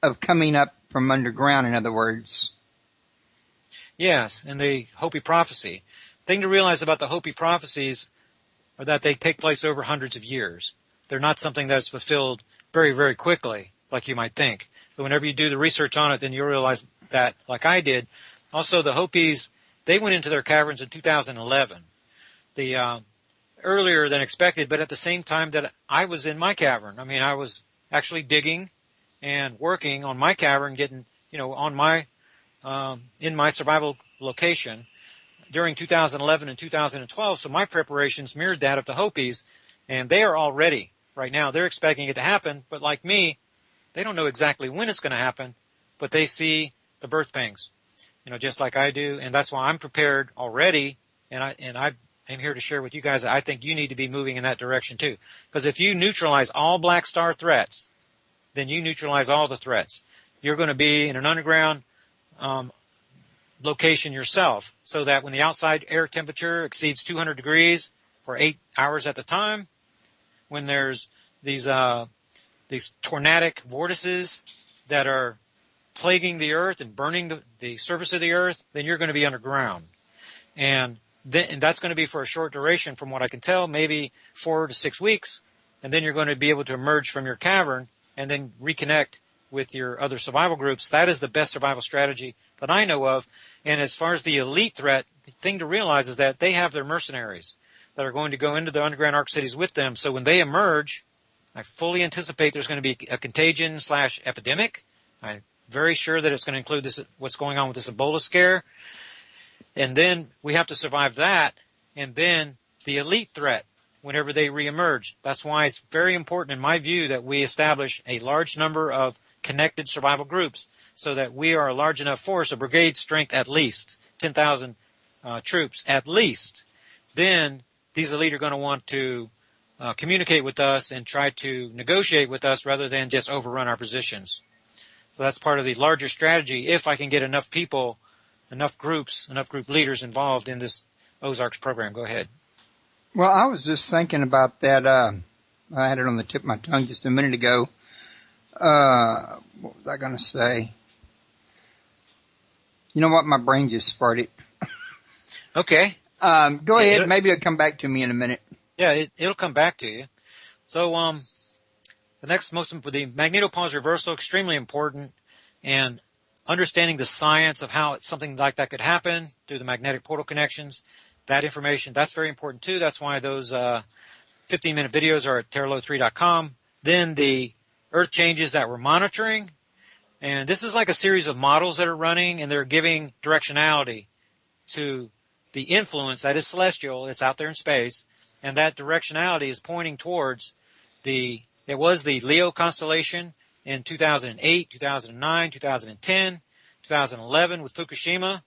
of coming up from underground, in other words. Yes, and the Hopi prophecy. Thing to realize about the Hopi prophecies are that they take place over hundreds of years. They're not something that's fulfilled very, very quickly, like you might think. So whenever you do the research on it, then you'll realize that, like I did. Also, the Hopis, they went into their caverns in 2011. Earlier than expected, but at the same time that I was in my cavern. I mean, I was actually digging and working on my cavern, getting, on my, in my survival location during 2011 and 2012. So my preparations mirrored that of the Hopis, and they are all ready right now. They're expecting it to happen, but like me, they don't know exactly when it's going to happen, but they see the birth pangs, just like I do. And that's why I'm prepared already. And I'm here to share with you guys that I think you need to be moving in that direction too. Because if you neutralize all Black Star threats, then you neutralize all the threats. You're going to be in an underground location yourself, so that when the outside air temperature exceeds 200 degrees for 8 hours at a time, when there's these tornadic vortices that are plaguing the earth and burning the surface of the earth, then you're going to be underground. And that's going to be for a short duration, from what I can tell, maybe 4 to 6 weeks. And then you're going to be able to emerge from your cavern and then reconnect with your other survival groups. That is the best survival strategy that I know of. And as far as the elite threat, the thing to realize is that they have their mercenaries that are going to go into the underground arc cities with them. So when they emerge, I fully anticipate there's going to be a contagion/epidemic. I'm very sure that it's going to include what's going on with this Ebola scare. And then we have to survive that, and then the elite threat whenever they reemerge. That's why it's very important, in my view, that we establish a large number of connected survival groups so that we are a large enough force, a brigade strength at least, 10,000 troops at least. Then these elite are going to want to communicate with us and try to negotiate with us rather than just overrun our positions. So that's part of the larger strategy. If I can get enough people, enough group leaders involved in this Ozarks program. Go ahead. Well, I was just thinking about that. I had it on the tip of my tongue just a minute ago. What was I going to say? You know what? My brain just farted. Okay. Go ahead. Maybe it'll come back to me in a minute. Yeah, it'll come back to you. So, the Magnetopause reversal, extremely important, and understanding the science of how something like that could happen through the magnetic portal connections, that information, that's very important too. That's why those 15-minute videos are at terralo3.com. Then the earth changes that we're monitoring. And this is like a series of models that are running, and they're giving directionality to the influence that is celestial. It's out there in space. And that directionality is pointing towards it was the Leo constellation in 2008, 2009, 2010, 2011 with Fukushima.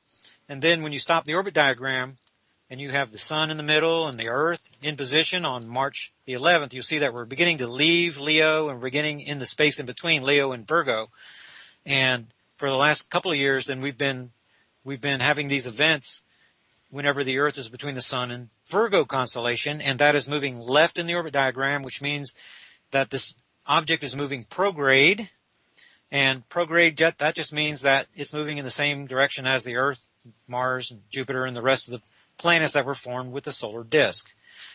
And then when you stop the orbit diagram and you have the sun in the middle and the earth in position on March the 11th, you'll see that we're beginning to leave Leo and we're getting in the space in between Leo and Virgo. And for the last couple of years, then we've been having these events whenever the earth is between the sun and Virgo constellation, and that is moving left in the orbit diagram, which means that this object is moving prograde, and prograde, that just means that it's moving in the same direction as the Earth, Mars, and Jupiter, and the rest of the planets that were formed with the solar disk.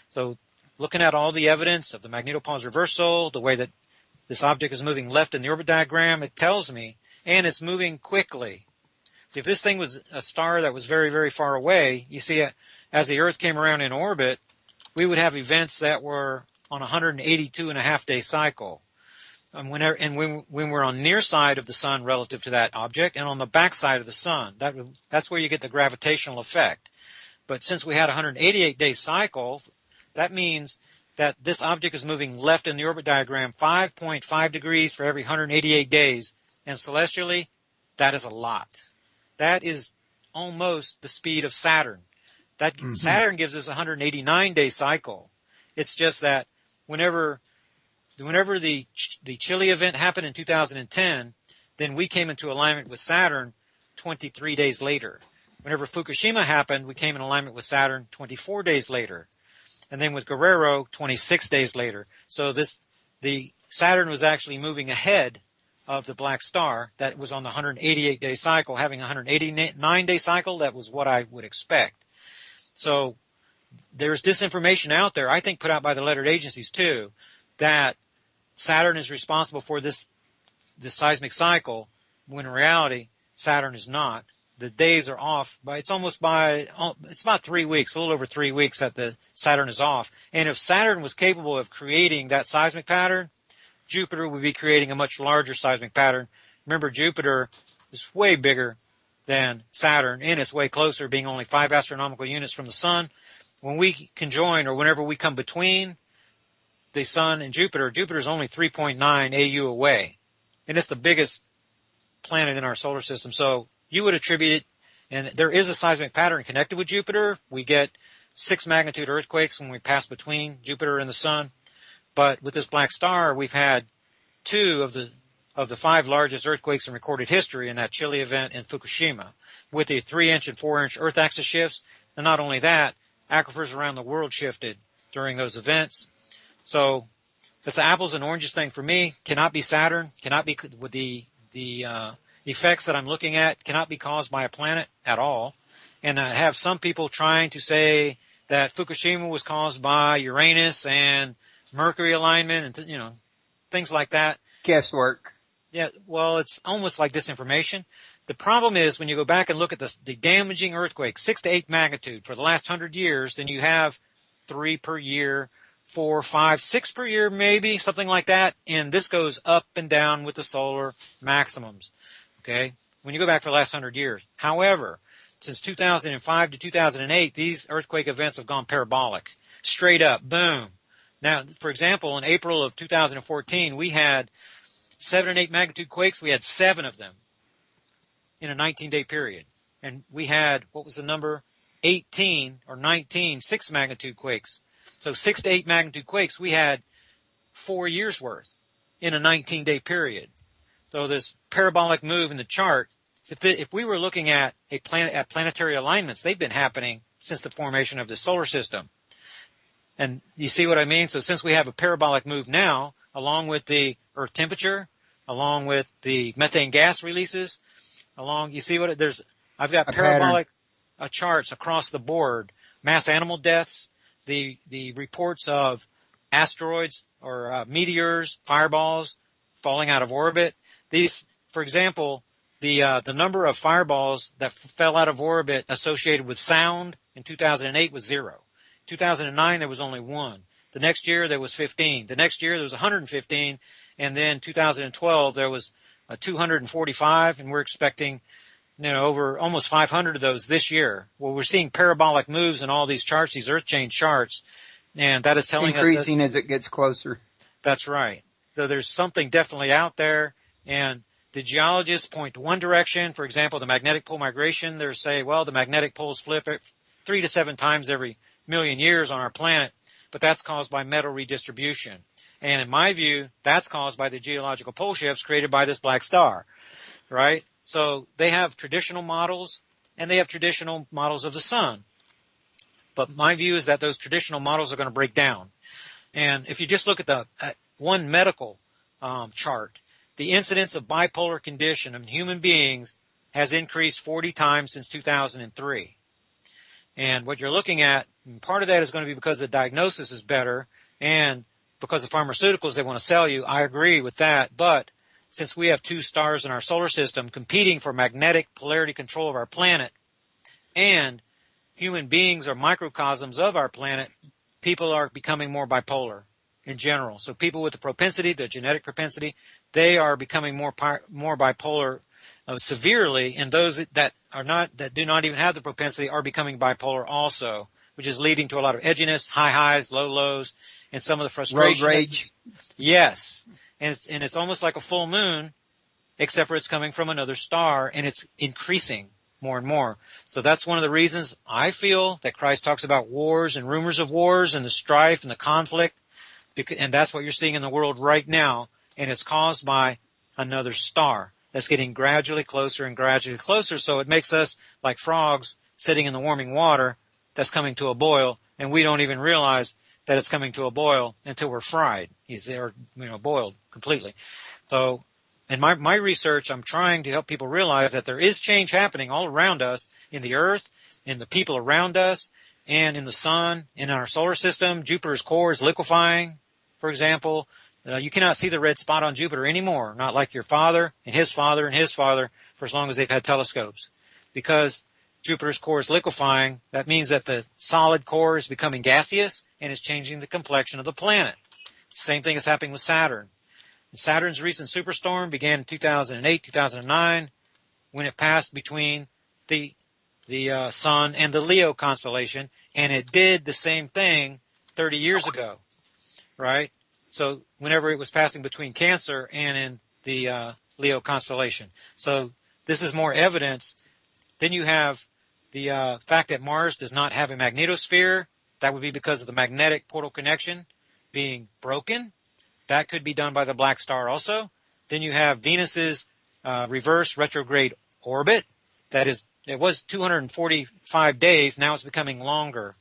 So looking at all the evidence of the magnetopause reversal, the way that this object is moving left in the orbit diagram, it tells me, and it's moving quickly. See, if this thing was a star that was very, very far away, you see, as the Earth came around in orbit, we would have events that were on a 182.5-day cycle. When we're on near side of the sun relative to that object, and on the back side of the sun, that's where you get the gravitational effect. But since we had a 188-day cycle, that means that this object is moving left in the orbit diagram 5.5 degrees for every 188 days. And celestially, that is a lot. That is almost the speed of Saturn. Saturn gives us a 189-day cycle. It's just that whenever the Chile event happened in 2010, then we came into alignment with Saturn 23 days later. Whenever Fukushima happened, we came in alignment with Saturn 24 days later. And then with Guerrero, 26 days later. So the Saturn was actually moving ahead of the black star that was on the 188-day cycle. Having a 189-day cycle, that was what I would expect. So there's disinformation out there, I think put out by the lettered agencies too, that Saturn is responsible for this seismic cycle, when in reality, Saturn is not. The days are off, but it's about 3 weeks, a little over 3 weeks that the Saturn is off. And if Saturn was capable of creating that seismic pattern, Jupiter would be creating a much larger seismic pattern. Remember, Jupiter is way bigger than Saturn, and it's way closer, being only 5 astronomical units from the Sun. When we conjoin, or whenever we come between the Sun and Jupiter, Jupiter is only 3.9 AU away, and it's the biggest planet in our solar system. So you would attribute it, and there is a seismic pattern connected with Jupiter. We get 6 magnitude earthquakes when we pass between Jupiter and the Sun. But with this black star, we've had 2 of the 5 largest earthquakes in recorded history in that Chile event in Fukushima, with the 3-inch and 4-inch Earth axis shifts. And not only that, aquifers around the world shifted during those events. So it's an apples and oranges thing for me. Cannot be Saturn. Cannot be with the effects that I'm looking at. Cannot be caused by a planet at all. And I have some people trying to say that Fukushima was caused by Uranus and Mercury alignment and things like that. Guesswork. Yeah, well, it's almost like disinformation. The problem is when you go back and look at the damaging earthquake, 6 to 8 magnitude for the last 100 years, then you have 3 per year, 4, 5, 6 per year, maybe something like that. And this goes up and down with the solar maximums. Okay, when you go back for the last 100 years. However, since 2005 to 2008, these earthquake events have gone parabolic, straight up, boom. Now, for example, in April of 2014, we had 7 and 8 magnitude quakes. We had 7 of them in a 19-day period. And we had, what was the number? 18 or 19 6 magnitude quakes. So 6 to 8 magnitude quakes, we had 4 years worth in a 19-day period. So this parabolic move in the chart, if we were looking at planetary alignments, they've been happening since the formation of the solar system. And you see what I mean? So since we have a parabolic move now, along with the Earth temperature, along with the methane gas releases, you see what I've got parabolic charts across the board, mass animal deaths, the reports of asteroids or meteors, fireballs falling out of orbit. These, for example, the number of fireballs that fell out of orbit associated with sound in 2008 was 0. 2009, there was only 1. The next year, there was 15. The next year, there was 115. And then 2012, there was 245. And we're expecting, over almost 500 of those this year. Well, we're seeing parabolic moves in all these charts, these earth chain charts. And that is telling us increasing as it gets closer. That's right. So there's something definitely out there. And the geologists point to one direction. For example, the magnetic pole migration. They say, well, the magnetic poles flip 3 to 7 times every million years on our planet, but that's caused by metal redistribution. And in my view, that's caused by the geological pole shifts created by this black star, right? So they have traditional models, and they have traditional models of the sun. But my view is that those traditional models are going to break down. And if you just look at one medical chart, the incidence of bipolar condition in human beings has increased 40 times since 2003. And what you're looking at, and part of that is going to be because the diagnosis is better and because of pharmaceuticals they want to sell you. I agree with that. But since we have 2 stars in our solar system competing for magnetic polarity control of our planet, and human beings are microcosms of our planet, people are becoming more bipolar in general. So people with the propensity, the genetic propensity, they are becoming more bipolar severely, and those that do not even have the propensity are becoming bipolar also, which is leading to a lot of edginess, high highs, low lows, and some of the frustration. Road rage. Yes, and it's almost like a full moon, except for it's coming from another star, and it's increasing more and more. So that's one of the reasons I feel that Christ talks about wars and rumors of wars and the strife and the conflict, and that's what you're seeing in the world right now, and it's caused by another star that's getting gradually closer and gradually closer, so it makes us like frogs sitting in the warming water that's coming to a boil, and we don't even realize that it's coming to a boil until we're fried, or boiled completely. So in my research, I'm trying to help people realize that there is change happening all around us, in the earth, in the people around us, and in the sun, in our solar system. Jupiter's core is liquefying, for example. You cannot see the red spot on Jupiter anymore, not like your father and his father and his father, for as long as they've had telescopes. Because Jupiter's core is liquefying, that means that the solid core is becoming gaseous and is changing the complexion of the planet. Same thing is happening with Saturn. And Saturn's recent superstorm began in 2008, 2009, when it passed between the Sun and the Leo constellation, and it did the same thing 30 years ago, right? So whenever it was passing between Cancer and in the Leo constellation. So this is more evidence. Then you have the fact that Mars does not have a magnetosphere. That would be because of the magnetic portal connection being broken. That could be done by the black star also. Then you have Venus's reverse retrograde orbit. It was 245 days. Now it's becoming longer.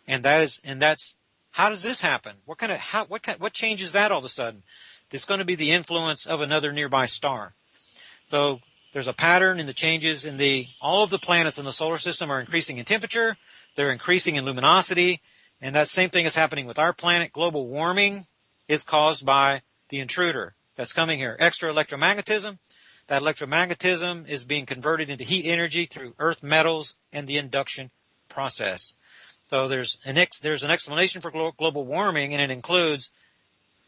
And that's how does this happen? What changes that all of a sudden? It's going to be the influence of another nearby star. So there's a pattern in the changes in all of the planets in the solar system are increasing in temperature. They're increasing in luminosity. And that same thing is happening with our planet. Global warming is caused by the intruder that's coming here. Extra electromagnetism. That electromagnetism is being converted into heat energy through earth metals and the induction process. So there's an explanation for global warming, and it includes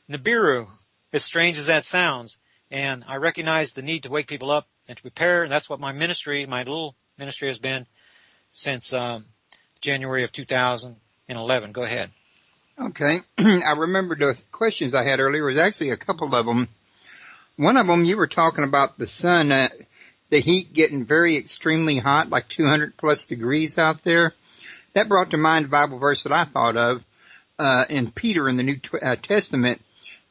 Nibiru, as strange as that sounds. And I recognize the need to wake people up and to prepare, and that's what my little ministry has been since January of 2011. Go ahead. Okay. I remember the questions I had earlier was actually a couple of them. One of them, you were talking about the sun, the heat getting very extremely hot, like 200 plus degrees out there. That brought to mind a Bible verse that I thought of in Peter in the New Testament.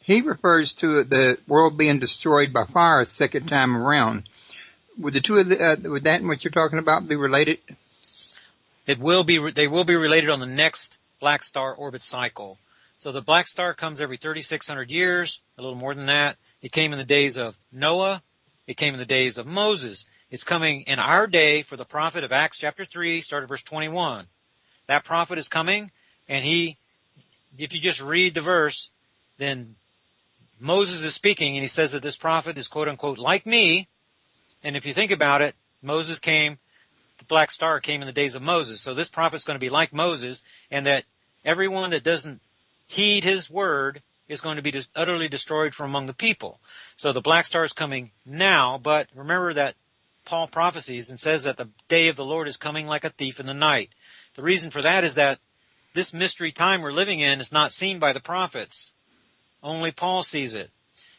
He refers to the world being destroyed by fire a second time around. Would the two of would that and what you're talking about be related? They will be related on the next black star orbit cycle. So the black star comes every 3,600 years, a little more than that. It came in the days of Noah. It came in the days of Moses. It's coming in our day for the prophet of Acts chapter 3, start at verse 21. That prophet is coming, and if you just read the verse, then Moses is speaking, and he says that this prophet is quote-unquote like me. And if you think about it, the black star came in the days of Moses. So this prophet's going to be like Moses, and that everyone that doesn't heed his word is going to be utterly destroyed from among the people. So the black star is coming now, but remember that Paul prophesies and says that the day of the Lord is coming like a thief in the night. The reason for that is that this mystery time we're living in is not seen by the prophets. Only Paul sees it.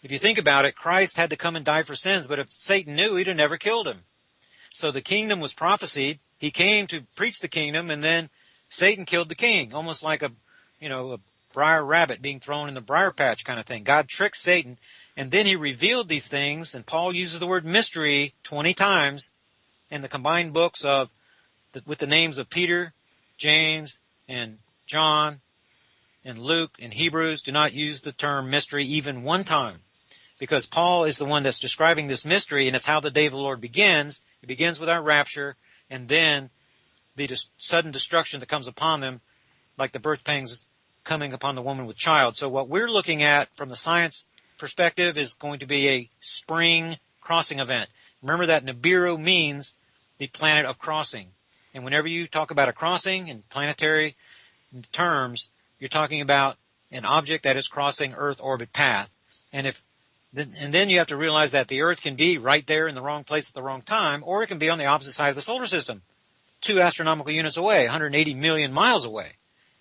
If you think about it, Christ had to come and die for sins, but if Satan knew, he'd have never killed him. So the kingdom was prophesied. He came to preach the kingdom, and then Satan killed the king, almost like a briar rabbit being thrown in the briar patch kind of thing. God tricked Satan, and then he revealed these things, and Paul uses the word mystery 20 times in the combined books with the names of Peter, James, and John, and Luke, and Hebrews. Do not use the term mystery even one time, because Paul is the one that's describing this mystery, and it's how the day of the Lord begins. It begins with our rapture, and then the sudden destruction that comes upon them, like the birth pangs coming upon the woman with child. So what we're looking at from the science perspective is going to be a spring crossing event. Remember that Nibiru means the planet of crossing. And whenever you talk about a crossing in planetary terms, you're talking about an object that is crossing Earth orbit path. And then you have to realize that the Earth can be right there in the wrong place at the wrong time, or it can be on the opposite side of the solar system, 2 astronomical units away, 180 million miles away.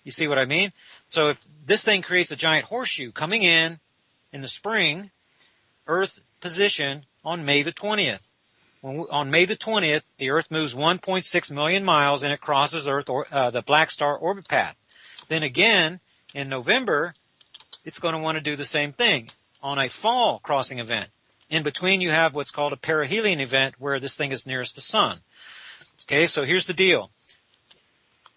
You see what I mean? So if this thing creates a giant horseshoe coming in the spring, Earth position on May the 20th. On May the 20th, the Earth moves 1.6 million miles and it crosses the Black Star orbit path. Then again, in November, it's going to want to do the same thing on a fall crossing event. In between, you have what's called a perihelion event where this thing is nearest the sun. Okay, so here's the deal.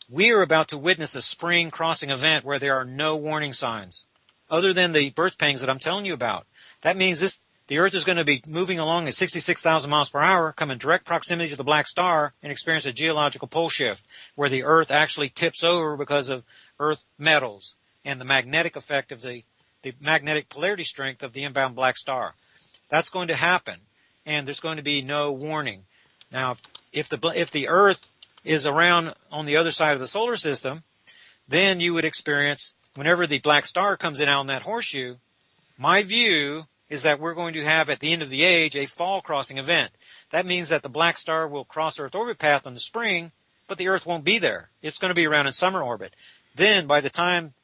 We are about to witness a spring crossing event where there are no warning signs other than the birth pangs that I'm telling you about. That means the Earth is going to be moving along at 66,000 miles per hour, come in direct proximity to the black star, and experience a geological pole shift where the Earth actually tips over because of Earth metals and the magnetic effect of the magnetic polarity strength of the inbound black star. That's going to happen, and there's going to be no warning. Now, if the Earth is around on the other side of the solar system, then you would experience, whenever the black star comes in out on that horseshoe, my view is that we're going to have, at the end of the age, a fall crossing event. That means that the black star will cross Earth orbit path in the spring, but the Earth won't be there. It's going to be around in summer orbit. Then by the time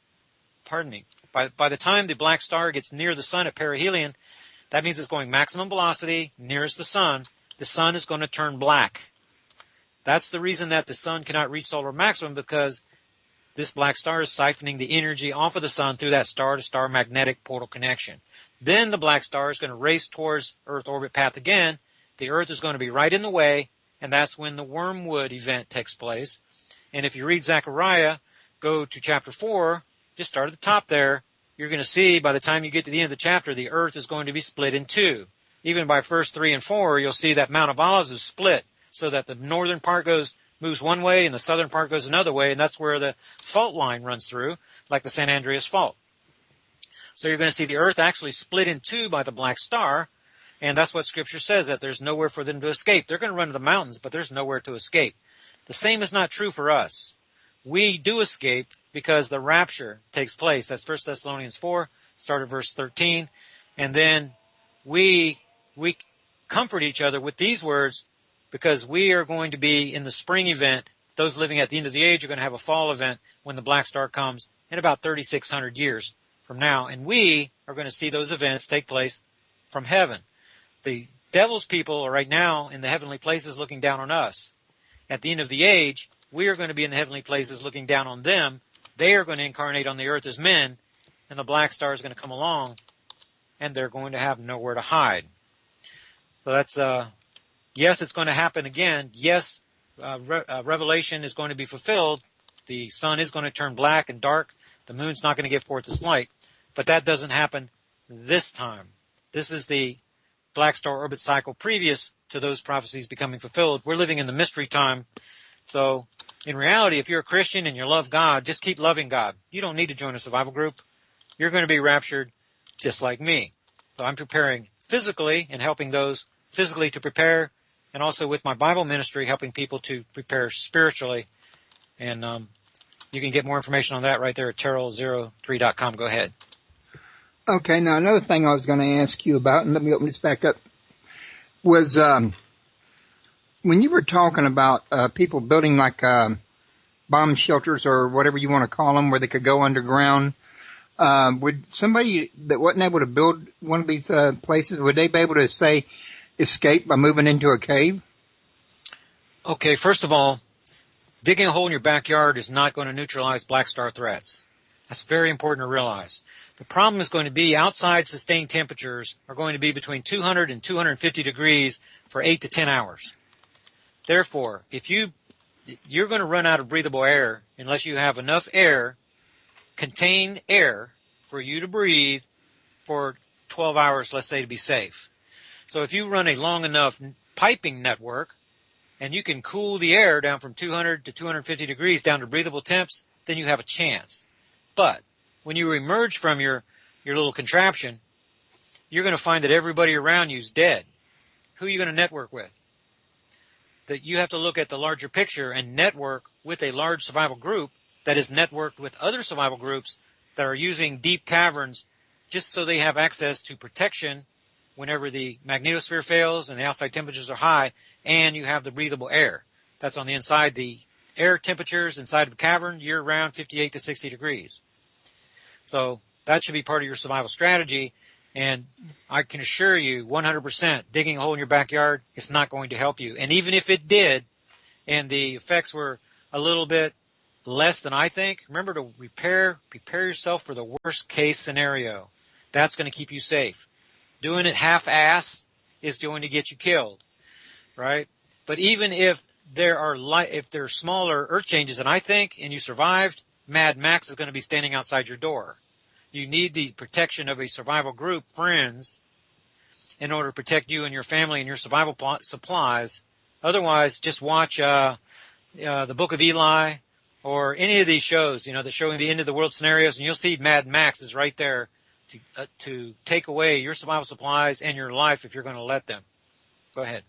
the black star gets near the sun at perihelion, that means it's going maximum velocity nearest the sun is going to turn black. That's the reason that the sun cannot reach solar maximum, because this black star is siphoning the energy off of the sun through that star-to-star magnetic portal connection. Then the black star is going to race towards Earth orbit path again. The Earth is going to be right in the way, and that's when the wormwood event takes place. And if you read Zechariah, go to chapter 4, just start at the top there, you're going to see by the time you get to the end of the chapter, the Earth is going to be split in two. Even by verse 3 and 4, you'll see that Mount of Olives is split so that the northern part moves one way and the southern part goes another way, and that's where the fault line runs through, like the San Andreas Fault. So you're going to see the Earth actually split in two by the black star, and that's what Scripture says, that there's nowhere for them to escape. They're going to run to the mountains, but there's nowhere to escape. The same is not true for us. We do escape because the rapture takes place. That's 1 Thessalonians 4, start at verse 13. And then we comfort each other with these words, because we are going to be in the spring event. Those living at the end of the age are going to have a fall event when the black star comes in about 3,600 years from now. And we are going to see those events take place from heaven. The devil's people are right now in the heavenly places looking down on us. At the end of the age, we are going to be in the heavenly places looking down on them. They are going to incarnate on the earth as men, and the black star is going to come along, and they're going to have nowhere to hide. So that's, yes, it's going to happen again. Yes, Revelation is going to be fulfilled. The sun is going to turn black and dark. The moon's not going to give forth its light. But that doesn't happen this time. This is the black star orbit cycle previous to those prophecies becoming fulfilled. We're living in the mystery time. So in reality, if you're a Christian and you love God, just keep loving God. You don't need to join a survival group. You're going to be raptured just like me. So I'm preparing physically and helping those physically to prepare, and also with my Bible ministry, helping people to prepare spiritually. And you can get more information on that right there at terrell03.com. Go ahead. Okay, now another thing I was going to ask you about, and let me open this back up, was when you were talking about people building like bomb shelters or whatever you want to call them, where they could go underground, would somebody that wasn't able to build one of these places, would they be able to, say, escape by moving into a cave? Okay, first of all, digging a hole in your backyard is not going to neutralize black star threats. That's very important to realize. The problem is going to be outside sustained temperatures are going to be between 200 and 250 degrees for 8 to 10 hours. Therefore, if you're going to run out of breathable air unless you have enough air, contained air, for you to breathe for 12 hours, let's say, to be safe. So if you run a long enough piping network and you can cool the air down from 200 to 250 degrees down to breathable temps, then you have a chance. But when you emerge from your little contraption, you're going to find that everybody around you is dead. Who are you going to network with? That you have to look at the larger picture and network with a large survival group that is networked with other survival groups that are using deep caverns just so they have access to protection whenever the magnetosphere fails and the outside temperatures are high, and you have the breathable air. That's on the inside. The air temperatures inside of the cavern year-round, 58 to 60 degrees. So that should be part of your survival strategy. And I can assure you 100% digging a hole in your backyard is not going to help you. And even if it did, and the effects were a little bit less than I think, remember to prepare yourself for the worst case scenario. That's going to keep you safe. Doing it half-ass is going to get you killed, right? But even if there are smaller earth changes than I think, and you survived, Mad Max is going to be standing outside your door. You need the protection of a survival group, friends, in order to protect you and your family and your survival supplies. Otherwise, just watch the Book of Eli or any of these shows, that showing the end of the world scenarios, and you'll see Mad Max is right there to take away your survival supplies and your life if you're going to let them. Go ahead.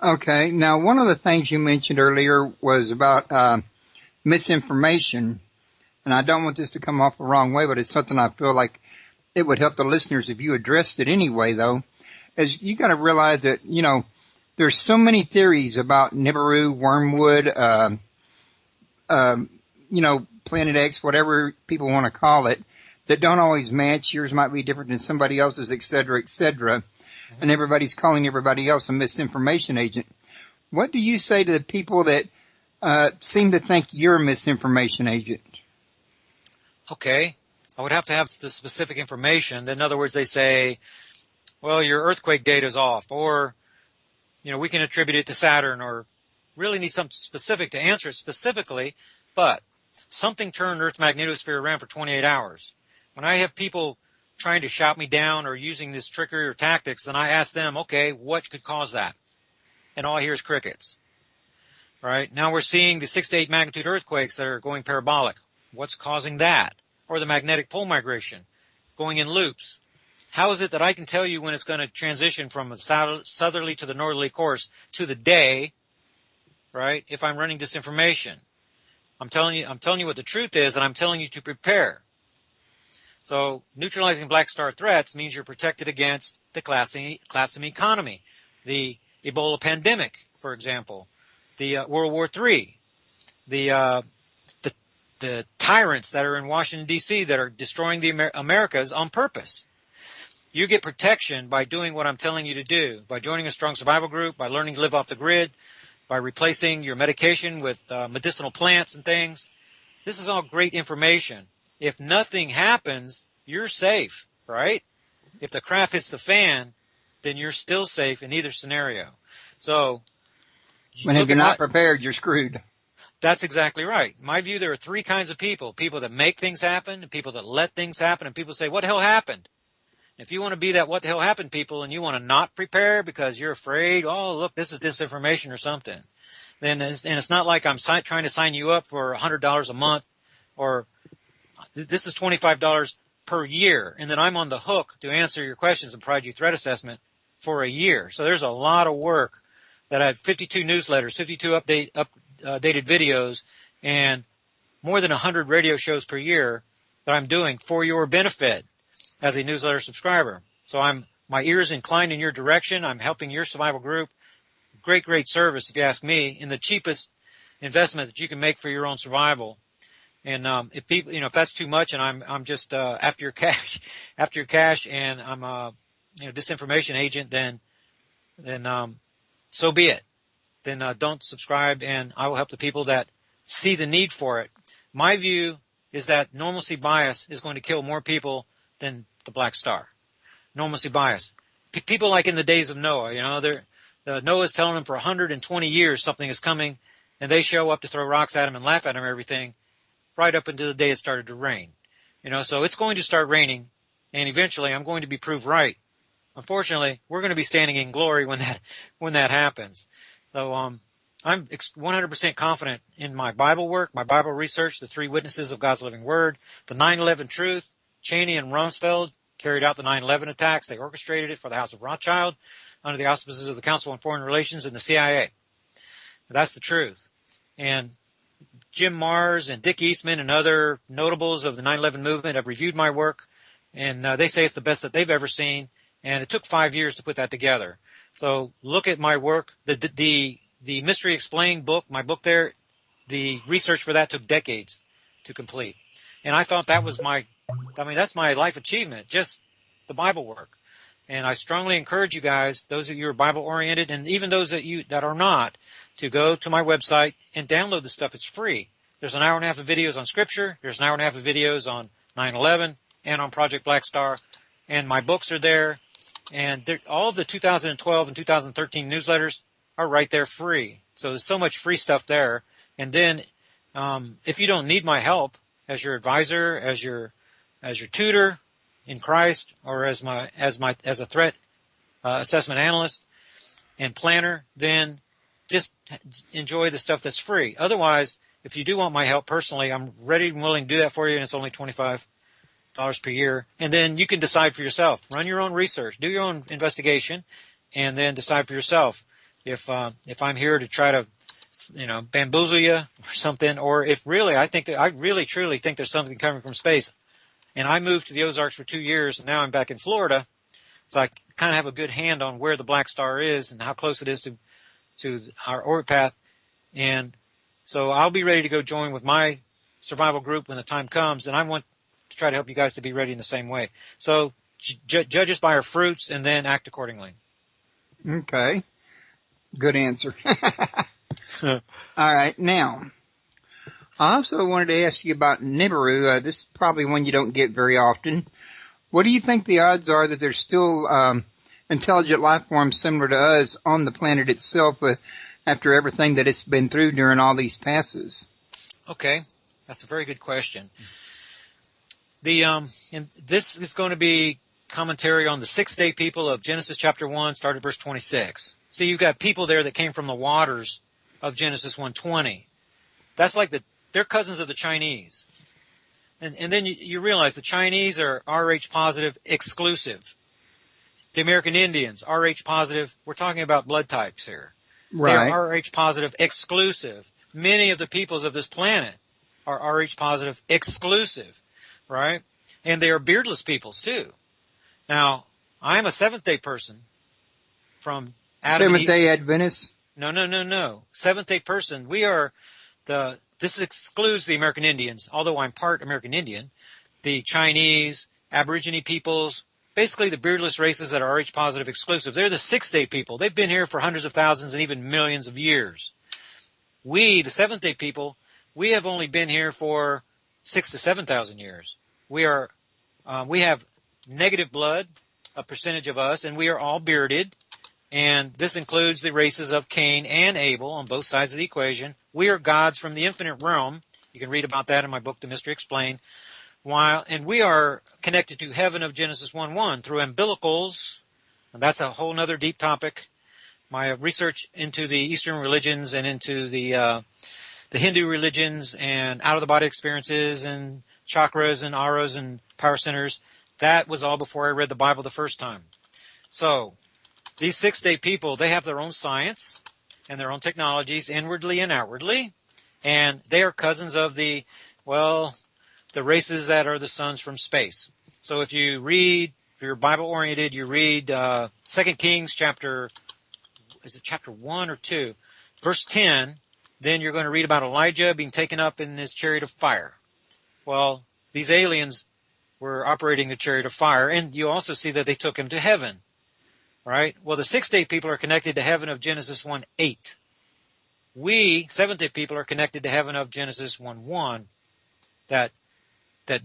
Okay. Now, one of the things you mentioned earlier was about misinformation, and I don't want this to come off the wrong way, but it's something I feel like it would help the listeners if you addressed it anyway, though. As you got to realize that, there's so many theories about Nibiru, Wormwood, Planet X, whatever people want to call it, that don't always match. Yours might be different than somebody else's, et cetera, et cetera. Mm-hmm. And everybody's calling everybody else a misinformation agent. What do you say to the people that seem to think you're a misinformation agent? Okay. I would have to have the specific information. In other words, they say, well, your earthquake data is off, or, we can attribute it to Saturn, or really need something specific to answer it specifically, but something turned Earth's magnetosphere around for 28 hours. When I have people trying to shout me down or using this trickery or tactics, then I ask them, okay, what could cause that? And all I hear is crickets. Right? Now we're seeing the 6 to 8 magnitude earthquakes that are going parabolic. What's causing that? Or the magnetic pole migration going in loops. How is it that I can tell you when it's going to transition from a southerly to the northerly course to the day, right, if I'm running disinformation? I'm telling you what the truth is, and I'm telling you to prepare. So neutralizing black star threats means you're protected against the collapsing economy, the Ebola pandemic, for example, the World War III, the tyrants that are in Washington, D.C. that are destroying the Americas on purpose. You get protection by doing what I'm telling you to do, by joining a strong survival group, by learning to live off the grid, by replacing your medication with medicinal plants and things. This is all great information. If nothing happens, you're safe, right? If the crap hits the fan, then you're still safe in either scenario. So, when if you're not prepared, you're screwed. That's exactly right. In my view, there are three kinds of people. People that make things happen, and people that let things happen, and people say, what the hell happened? If you want to be that what the hell happened people, and you want to not prepare because you're afraid, oh, look, this is disinformation or something, then it's not like I'm trying to sign you up for $100 a month, or this is $25 per year, and then I'm on the hook to answer your questions and provide you threat assessment for a year. So there's a lot of work that I have 52 newsletters, 52 updated videos, and more than 100 radio shows per year that I'm doing for your benefit as a newsletter subscriber. So my ear is inclined in your direction. I'm helping your survival group. Great service, if you ask me, in the cheapest investment that you can make for your own survival. And if people, if that's too much, and I'm just after your cash, and I'm a disinformation agent, then so be it. Then don't subscribe, and I will help the people that see the need for it. My view is that normalcy bias is going to kill more people than the black star. Normalcy bias. People like in the days of Noah, Noah's telling them for 120 years something is coming, and they show up to throw rocks at him and laugh at him and everything, right up until the day it started to rain. So it's going to start raining, and eventually I'm going to be proved right. Unfortunately, we're going to be standing in glory when that happens. So I'm 100% confident in my Bible work, my Bible research, the three witnesses of God's living word, the 9/11 truth. Cheney and Rumsfeld carried out the 9/11 attacks. They orchestrated it for the House of Rothschild under the auspices of the Council on Foreign Relations and the CIA. That's the truth. And Jim Mars and Dick Eastman and other notables of the 9/11 movement have reviewed my work, and they say it's the best that they've ever seen. And it took 5 years to put that together. So look at my work. The Mystery Explained book, my book there, the research for that took decades to complete. And I thought that was that's my life achievement. Just the Bible work. And I strongly encourage you guys, those of you who are Bible-oriented, and even those that are not, to go to my website and download the stuff. It's free. There's an hour and a half of videos on Scripture. There's an hour and a half of videos on 9/11 and on Project Black Star. And my books are there. And all of the 2012 and 2013 newsletters are right there free. So there's so much free stuff there. And then if you don't need my help as your advisor, as your tutor in Christ, or as a threat assessment analyst and planner, then just enjoy the stuff that's free. Otherwise, if you do want my help personally, I'm ready and willing to do that for you, and it's only $25 per year. And then you can decide for yourself. Run your own research, do your own investigation, and then decide for yourself if I'm here to try to bamboozle you or something, or if really I really truly think there's something coming from space. And I moved to the Ozarks for 2 years, and now I'm back in Florida. So I kind of have a good hand on where the black star is and how close it is to our orbit path. And so I'll be ready to go join with my survival group when the time comes, and I want to try to help you guys to be ready in the same way. So judge us by our fruits and then act accordingly. Okay. Good answer. All right. Now, I also wanted to ask you about Nibiru. This is probably one you don't get very often. What do you think the odds are that there's still intelligent life forms similar to us on the planet itself after everything that it's been through during all these passes? Okay, that's a very good question. And this is going to be commentary on the sixth-day people of Genesis chapter 1, started verse 26. See, you've got people there that came from the waters of Genesis 1:20. That's like they're cousins of the Chinese. And then you realize the Chinese are Rh positive exclusive. The American Indians, Rh positive. We're talking about blood types here. Right. They are Rh positive exclusive. Many of the peoples of this planet are Rh positive exclusive, right? And they are beardless peoples too. Now, I'm a Seventh-day person from Adam and Eve. Seventh-day Adventist? No. Seventh-day person. This excludes the American Indians, although I'm part American Indian. The Chinese, Aborigine peoples, basically the beardless races that are Rh positive exclusive. They're the sixth-day people. They've been here for hundreds of thousands and even millions of years. We, the seventh-day people, we have only been here for 6,000 to 7,000 years. We have negative blood, a percentage of us, and we are all bearded. And this includes the races of Cain and Abel on both sides of the equation. We are gods from the infinite realm. You can read about that in my book, The Mystery Explained. And we are connected to heaven of Genesis 1:1 through umbilicals. And that's a whole other deep topic. My research into the Eastern religions and into the Hindu religions and out-of-the-body experiences and chakras and auras and power centers, that was all before I read the Bible the first time. So these six-day people, they have their own science and their own technologies inwardly and outwardly, and they are cousins of the races that are the sons from space. So if you're Bible-oriented, you read 2 Kings chapter 1 or 2, verse 10, then you're going to read about Elijah being taken up in his chariot of fire. Well, these aliens were operating the chariot of fire, and you also see that they took him to heaven. Right? Well, the sixth-day people are connected to heaven of Genesis 1:8. We, seventh-day people, are connected to heaven of Genesis 1:1 that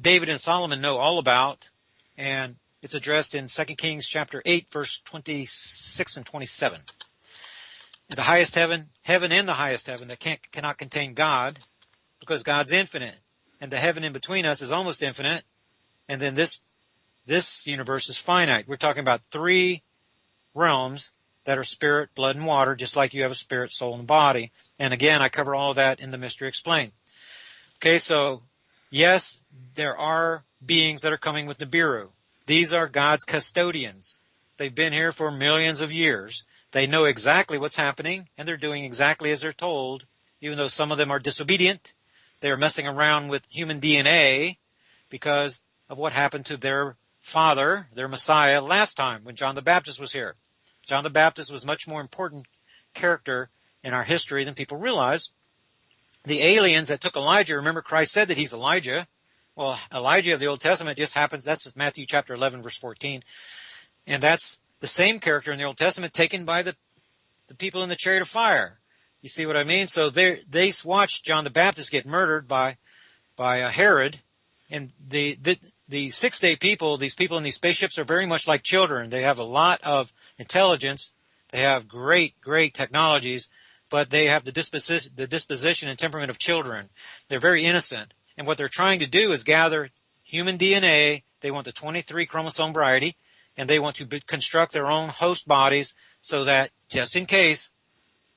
David and Solomon know all about, and it's addressed in 2 Kings chapter 8, verse 26 and 27. The highest heaven and the highest heaven that cannot contain God, because God's infinite, and the heaven in between us is almost infinite, and then this universe is finite. We're talking about three realms that are spirit, blood, and water, just like you have a spirit, soul, and body. And again, I cover all of that in The Mystery Explained. Okay, so yes, there are beings that are coming with Nibiru. These are God's custodians. They've been here for millions of years. They know exactly what's happening, and they're doing exactly as they're told, even though some of them are disobedient. They're messing around with human DNA because of what happened to their father, their Messiah, last time when John the Baptist was here. John the Baptist was a much more important character in our history than people realize. The aliens that took Elijah, remember Christ said that he's Elijah, Well, Elijah of the Old Testament just happens, that's Matthew chapter 11, verse 14. And that's the same character in the Old Testament taken by the people in the chariot of fire. You see what I mean? So they watched John the Baptist get murdered by Herod, and the 6-day people, these people in these spaceships are very much like children. They have a lot of intelligence. They have great technologies, but they have the disposition and temperament of children. They're very innocent. And what they're trying to do is gather human DNA. They want the 23 chromosome variety, and they want to construct their own host bodies so that just in case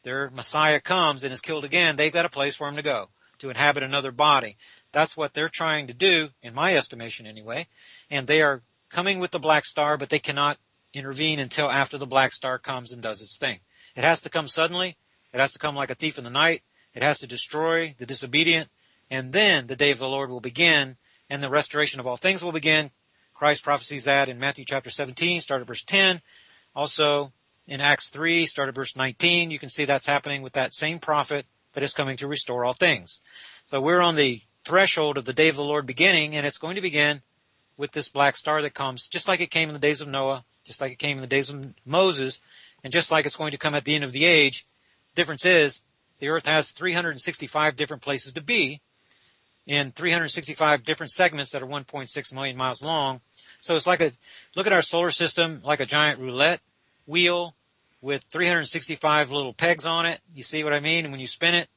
their Messiah comes and is killed again, they've got a place for him to go, to inhabit another body. That's what they're trying to do, in my estimation anyway. And they are coming with the black star, but they cannot intervene until after the black star comes and does its thing. It has to come suddenly. It has to come like a thief in the night. It has to destroy the disobedient. And then the day of the Lord will begin, and the restoration of all things will begin. Christ prophesies that in Matthew chapter 17, start at verse 10. Also in Acts 3, start at verse 19. You can see that's happening with that same prophet that is coming to restore all things. So we're on the threshold of the day of the Lord beginning, and it's going to begin with this black star that comes, just like it came in the days of Noah, just like it came in the days of Moses, and just like it's going to come at the end of the age. Difference is the earth has 365 different places to be in 365 different segments that are 1.6 million miles long. So it's like look at our solar system like a giant roulette wheel with 365 little pegs on it. You see what I mean? And when you spin it,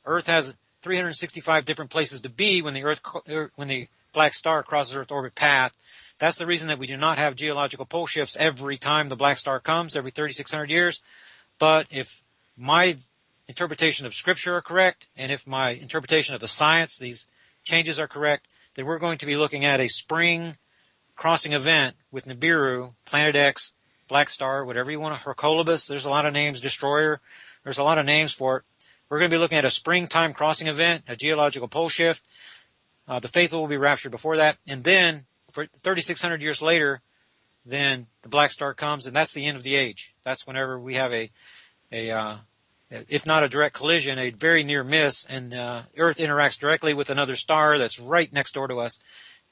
Earth has 365 different places to be when the black star crosses Earth orbit path. That's the reason that we do not have geological pole shifts every time the black star comes, every 3,600 years. But if my interpretation of Scripture are correct, and if my interpretation of the science, these changes are correct, then we're going to be looking at a spring crossing event with Nibiru, Planet X, Black Star, whatever you want, Hercolobus, there's a lot of names, Destroyer, there's a lot of names for it. We're going to be looking at a springtime crossing event, a geological pole shift. The faithful will be raptured before that, and then for 3,600 years later, then the black star comes, and that's the end of the age. That's whenever we have if not a direct collision, a very near miss, and Earth interacts directly with another star that's right next door to us.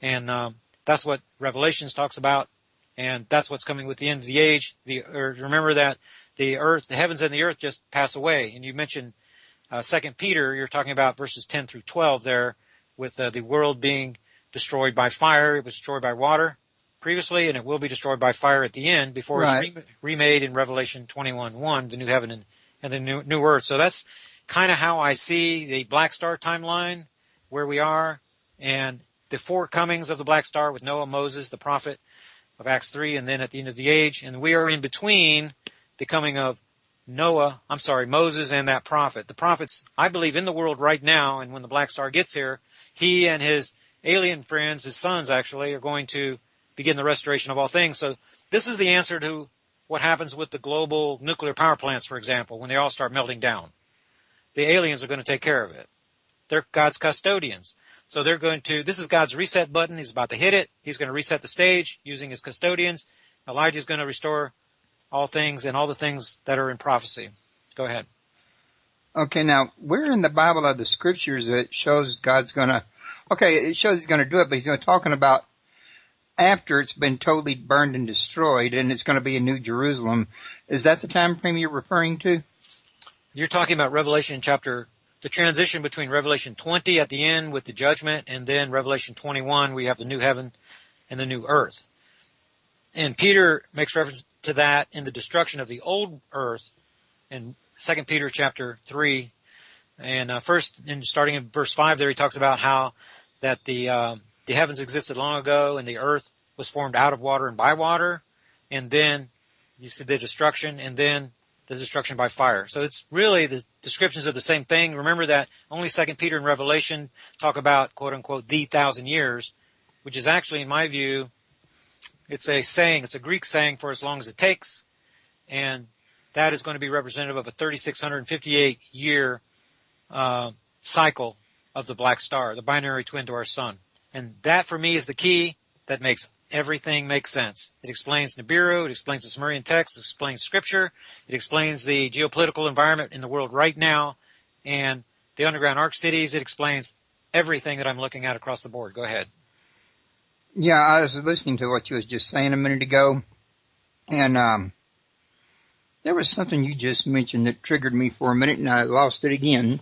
And that's what Revelations talks about, and that's what's coming with the end of the age. Remember that the earth, the heavens and the earth just pass away. And you mentioned 2 Peter, you're talking about verses 10 through 12 there, with the world being destroyed by fire. It was destroyed by water previously, and it will be destroyed by fire at the end before it's remade in Revelation 21:1, the new heaven and the new earth. So that's kind of how I see the black star timeline, where we are, and the four comings of the black star with Noah, Moses, the prophet of Acts 3, and then at the end of the age. And we are in between the coming of Moses and that prophet. The prophet's, I believe, in the world right now, and when the black star gets here, he and his alien friends, his sons actually, are going to begin the restoration of all things. So this is the answer to what happens with the global nuclear power plants, for example, when they all start melting down. The aliens are going to take care of it. They're God's custodians. So they're going to, this is God's reset button. He's about to hit it. He's going to reset the stage using his custodians. Elijah's going to restore all things and all the things that are in prophecy. Go ahead. Okay, now, where in the Bible are the scriptures that shows God's going to, it shows he's going to do it, but he's going to talking about after it's been totally burned and destroyed, and it's going to be a new Jerusalem. Is that the time frame you're referring to? You're talking about Revelation chapter, the transition between Revelation 20 at the end with the judgment, and then Revelation 21, we have the new heaven and the new earth. And Peter makes reference to that in the destruction of the old earth in 2 Peter chapter 3. And starting in verse 5 there, he talks about how that the heavens existed long ago, and the earth was formed out of water and by water, and then you see the destruction, and then the destruction by fire. So it's really the descriptions of the same thing. Remember that only 2 Peter and Revelation talk about, quote-unquote, the 1,000 years, which is actually, in my view, it's a saying, it's a Greek saying for as long as it takes, and that is going to be representative of a 3,658-year cycle of the black star, the binary twin to our sun. And that, for me, is the key that makes everything make sense. It explains Nibiru, it explains the Sumerian text, it explains Scripture, it explains the geopolitical environment in the world right now, and the underground ark cities. It explains everything that I'm looking at across the board. Go ahead. Yeah, I was listening to what you was just saying a minute ago, and there was something you just mentioned that triggered me for a minute, and I lost it again,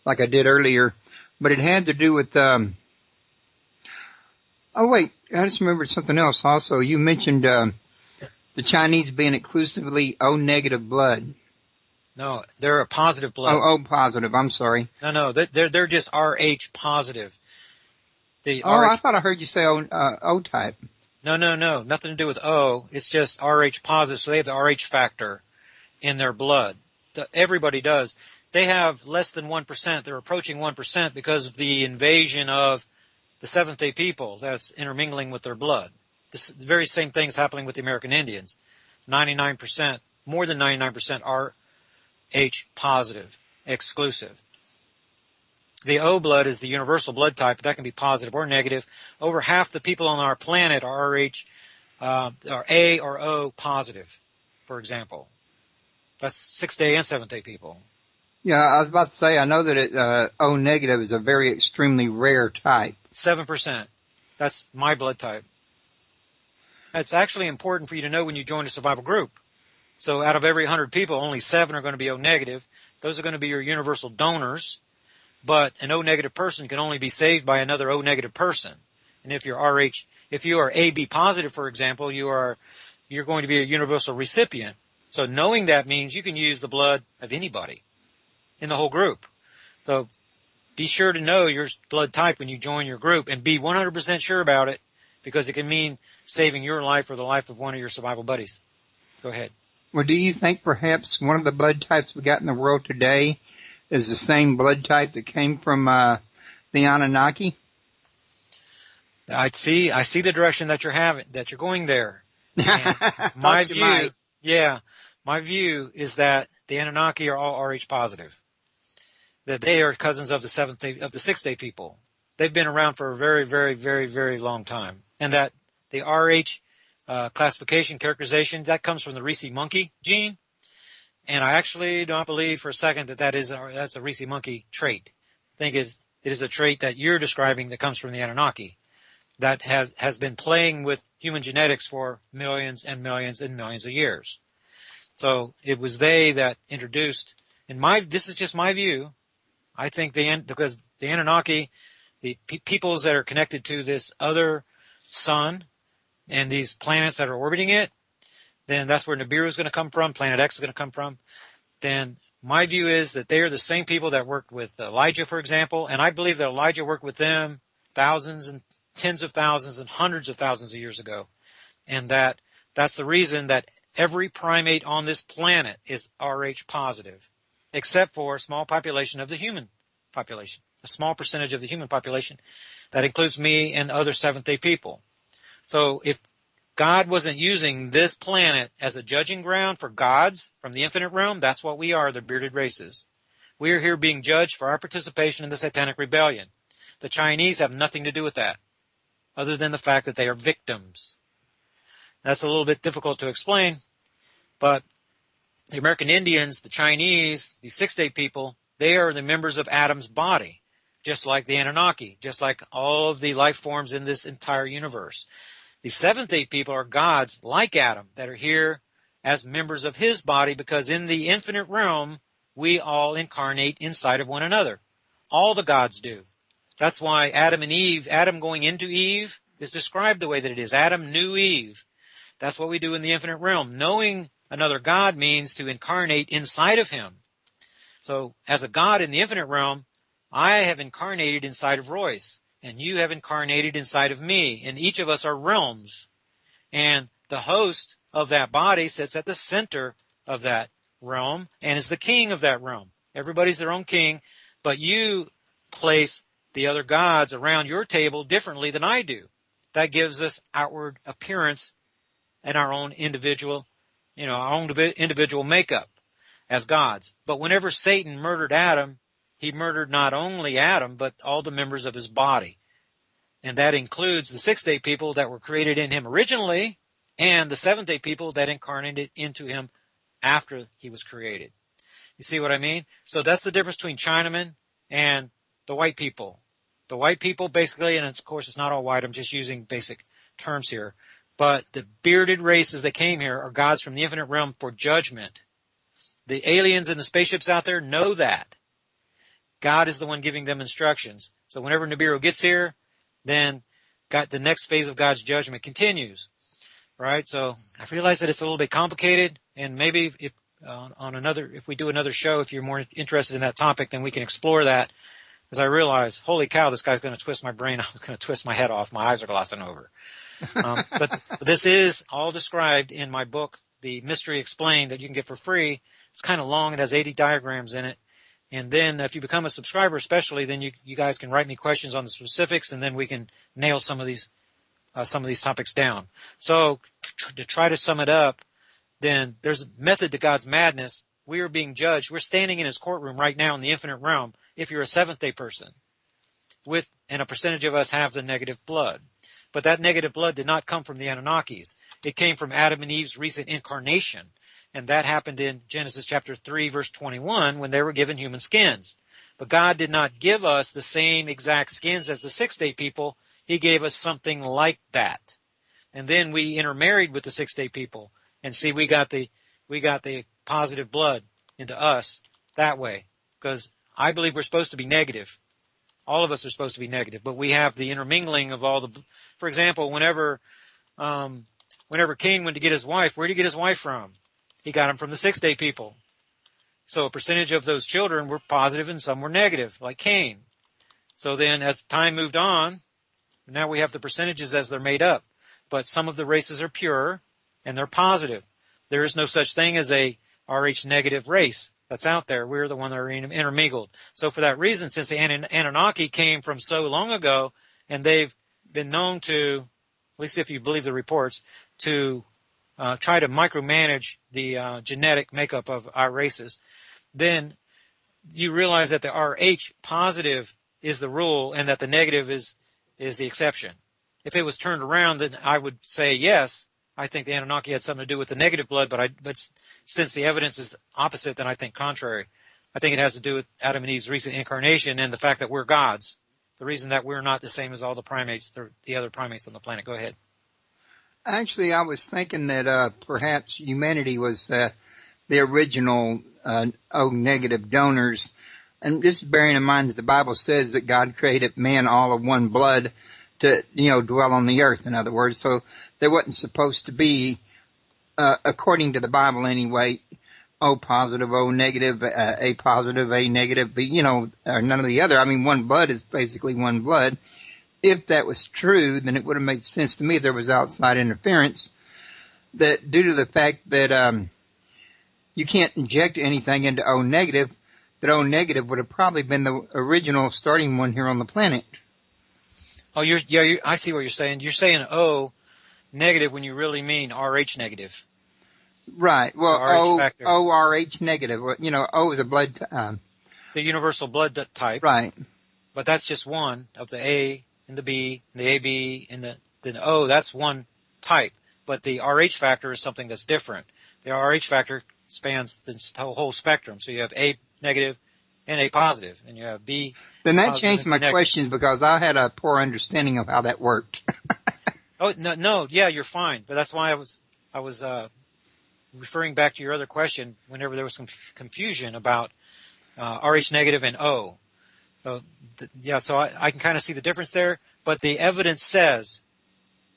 like I did earlier. But it had to do with oh wait, I just remembered something else. Also, you mentioned the Chinese being exclusively O negative blood. No, they're a positive blood. Oh, positive. I'm sorry. No, they're just Rh positive. The I thought I heard you say O type. No, nothing to do with O. It's just Rh positive, so they have the Rh factor in their blood. Everybody does. They have less than 1%. They're approaching 1% because of the invasion of the Seventh-day people that's intermingling with their blood. The very same thing is happening with the American Indians. 99%, more than 99% are Rh positive, exclusive. The O blood is the universal blood type. That can be positive or negative. Over half the people on our planet are are A or O positive, for example. That's 6-day and 7th-day people. Yeah, I was about to say, I know that O negative is a very extremely rare type. 7%. That's my blood type. It's actually important for you to know when you join a survival group. So out of every 100 people, only 7 are going to be O negative. Those are going to be your universal donors. But an O negative person can only be saved by another O negative person. And if you are AB positive, for example, you're going to be a universal recipient. So knowing that means you can use the blood of anybody in the whole group. So be sure to know your blood type when you join your group, and be 100% sure about it, because it can mean saving your life or the life of one of your survival buddies. Go ahead. Well, do you think perhaps one of the blood types we got in the world today is the same blood type that came from the Anunnaki? I see the direction that you're going there. And my view is that the Anunnaki are all Rh positive. That they are cousins of the 6-day people. They've been around for a very, very, very, very long time. And that the Rh classification, characterization, that comes from the Rhesus monkey gene. And I actually don't believe for a second that's a Rhesus monkey trait. I think it is a trait that you're describing that comes from the Anunnaki, that has been playing with human genetics for millions and millions and millions of years. So it was they that introduced, this is just my view, I think because the Anunnaki, the peoples that are connected to this other sun and these planets that are orbiting it, then that's where Nibiru is going to come from, Planet X is going to come from. Then my view is that they are the same people that worked with Elijah, for example, and I believe that Elijah worked with them thousands and tens of thousands and hundreds of thousands of years ago. And that's the reason that every primate on this planet is Rh positive, except for a small population of the human population, a small percentage of the human population. That includes me and other Seventh-day people. So if God wasn't using this planet as a judging ground for gods from the infinite realm, that's what we are, the bearded races. We are here being judged for our participation in the satanic rebellion. The Chinese have nothing to do with that, other than the fact that they are victims. That's a little bit difficult to explain, but the American Indians, the Chinese, the 6-day people, they are the members of Adam's body, just like the Anunnaki, just like all of the life forms in this entire universe. The 7th-day people are gods like Adam that are here as members of his body, because in the infinite realm, we all incarnate inside of one another. All the gods do. That's why Adam and Eve, Adam going into Eve, is described the way that it is. Adam knew Eve. That's what we do in the infinite realm. Knowing another God means to incarnate inside of him. So as a God in the infinite realm, I have incarnated inside of Royce, and you have incarnated inside of me, and each of us are realms. And the host of that body sits at the center of that realm and is the king of that realm. Everybody's their own king, but you place the other gods around your table differently than I do. That gives us outward appearance and our own individual makeup as gods. But whenever Satan murdered Adam, he murdered not only Adam, but all the members of his body. And that includes the 6-day people that were created in him originally, and the 7th-day people that incarnated into him after he was created. You see what I mean? So that's the difference between Chinamen and the white people. The white people basically, and of course it's not all white, I'm just using basic terms here, but the bearded races that came here are gods from the infinite realm for judgment. The aliens in the spaceships out there know that. God is the one giving them instructions. So whenever Nibiru gets here, then the next phase of God's judgment continues. Right? So I realize that it's a little bit complicated, and maybe if we do another show, if you're more interested in that topic, then we can explore that. Because I realize, holy cow, this guy's going to twist my brain. I'm going to twist my head off. My eyes are glossing over. But this is all described in my book, The Mystery Explained, that you can get for free. It's kind of long. It has 80 diagrams in it. And then if you become a subscriber especially, then you guys can write me questions on the specifics, and then we can nail some of these topics down. So to try to sum it up, then there's a method to God's madness. We are being judged. We're standing in his courtroom right now in the infinite realm if you're a Seventh-day person. And a percentage of us have the negative blood. But that negative blood did not come from the Anunnakis. It came from Adam and Eve's recent incarnation. And that happened in Genesis chapter 3, verse 21, when they were given human skins. But God did not give us the same exact skins as the six-day people. He gave us something like that. And then we intermarried with the six-day people. And see, we got the positive blood into us that way. Because I believe we're supposed to be negative. All of us are supposed to be negative. But we have the intermingling of all the... For example, whenever Cain went to get his wife, where did he get his wife from? He got him from the six-day people. So a percentage of those children were positive and some were negative, like Cain. So then as time moved on, now we have the percentages as they're made up. But some of the races are pure and they're positive. There is no such thing as a RH negative race that's out there. We're the one that are intermingled. So for that reason, since the Anunnaki came from so long ago, and they've been known to, at least if you believe the reports, to try to micromanage the genetic makeup of our races, then you realize that the RH positive is the rule and that the negative is the exception. If it was turned around, then I would say yes. I think the Anunnaki had something to do with the negative blood, but since the evidence is opposite, then I think contrary. I think it has to do with Adam and Eve's recent incarnation and the fact that we're gods. The reason that we're not the same as all the primates, the other primates on the planet. Go ahead. Actually, I was thinking that perhaps humanity was the original O-negative donors. And just bearing in mind that the Bible says that God created man all of one blood to, dwell on the earth, in other words. So there wasn't supposed to be, according to the Bible anyway, O positive, O negative, A positive, A negative, but, or none of the other. I mean, one blood is basically one blood. If that was true, then it would have made sense to me if there was outside interference, that due to the fact that you can't inject anything into O negative, that O negative would have probably been the original starting one here on the planet. Oh, I see what you're saying. You're saying O negative when you really mean RH negative. Right. Well, ORH negative. O is a blood. The universal blood type. Right. But that's just one of the A and the B and the AB and the O. That's one type. But the RH factor is something that's different. The RH factor spans the whole spectrum. So you have A negative and A positive, and you have B. Then that changed my questions because I had a poor understanding of how that worked. Oh no, yeah, you're fine. But that's why I was referring back to your other question. Whenever there was some confusion about RH negative and O. So so I can kind of see the difference there. But the evidence says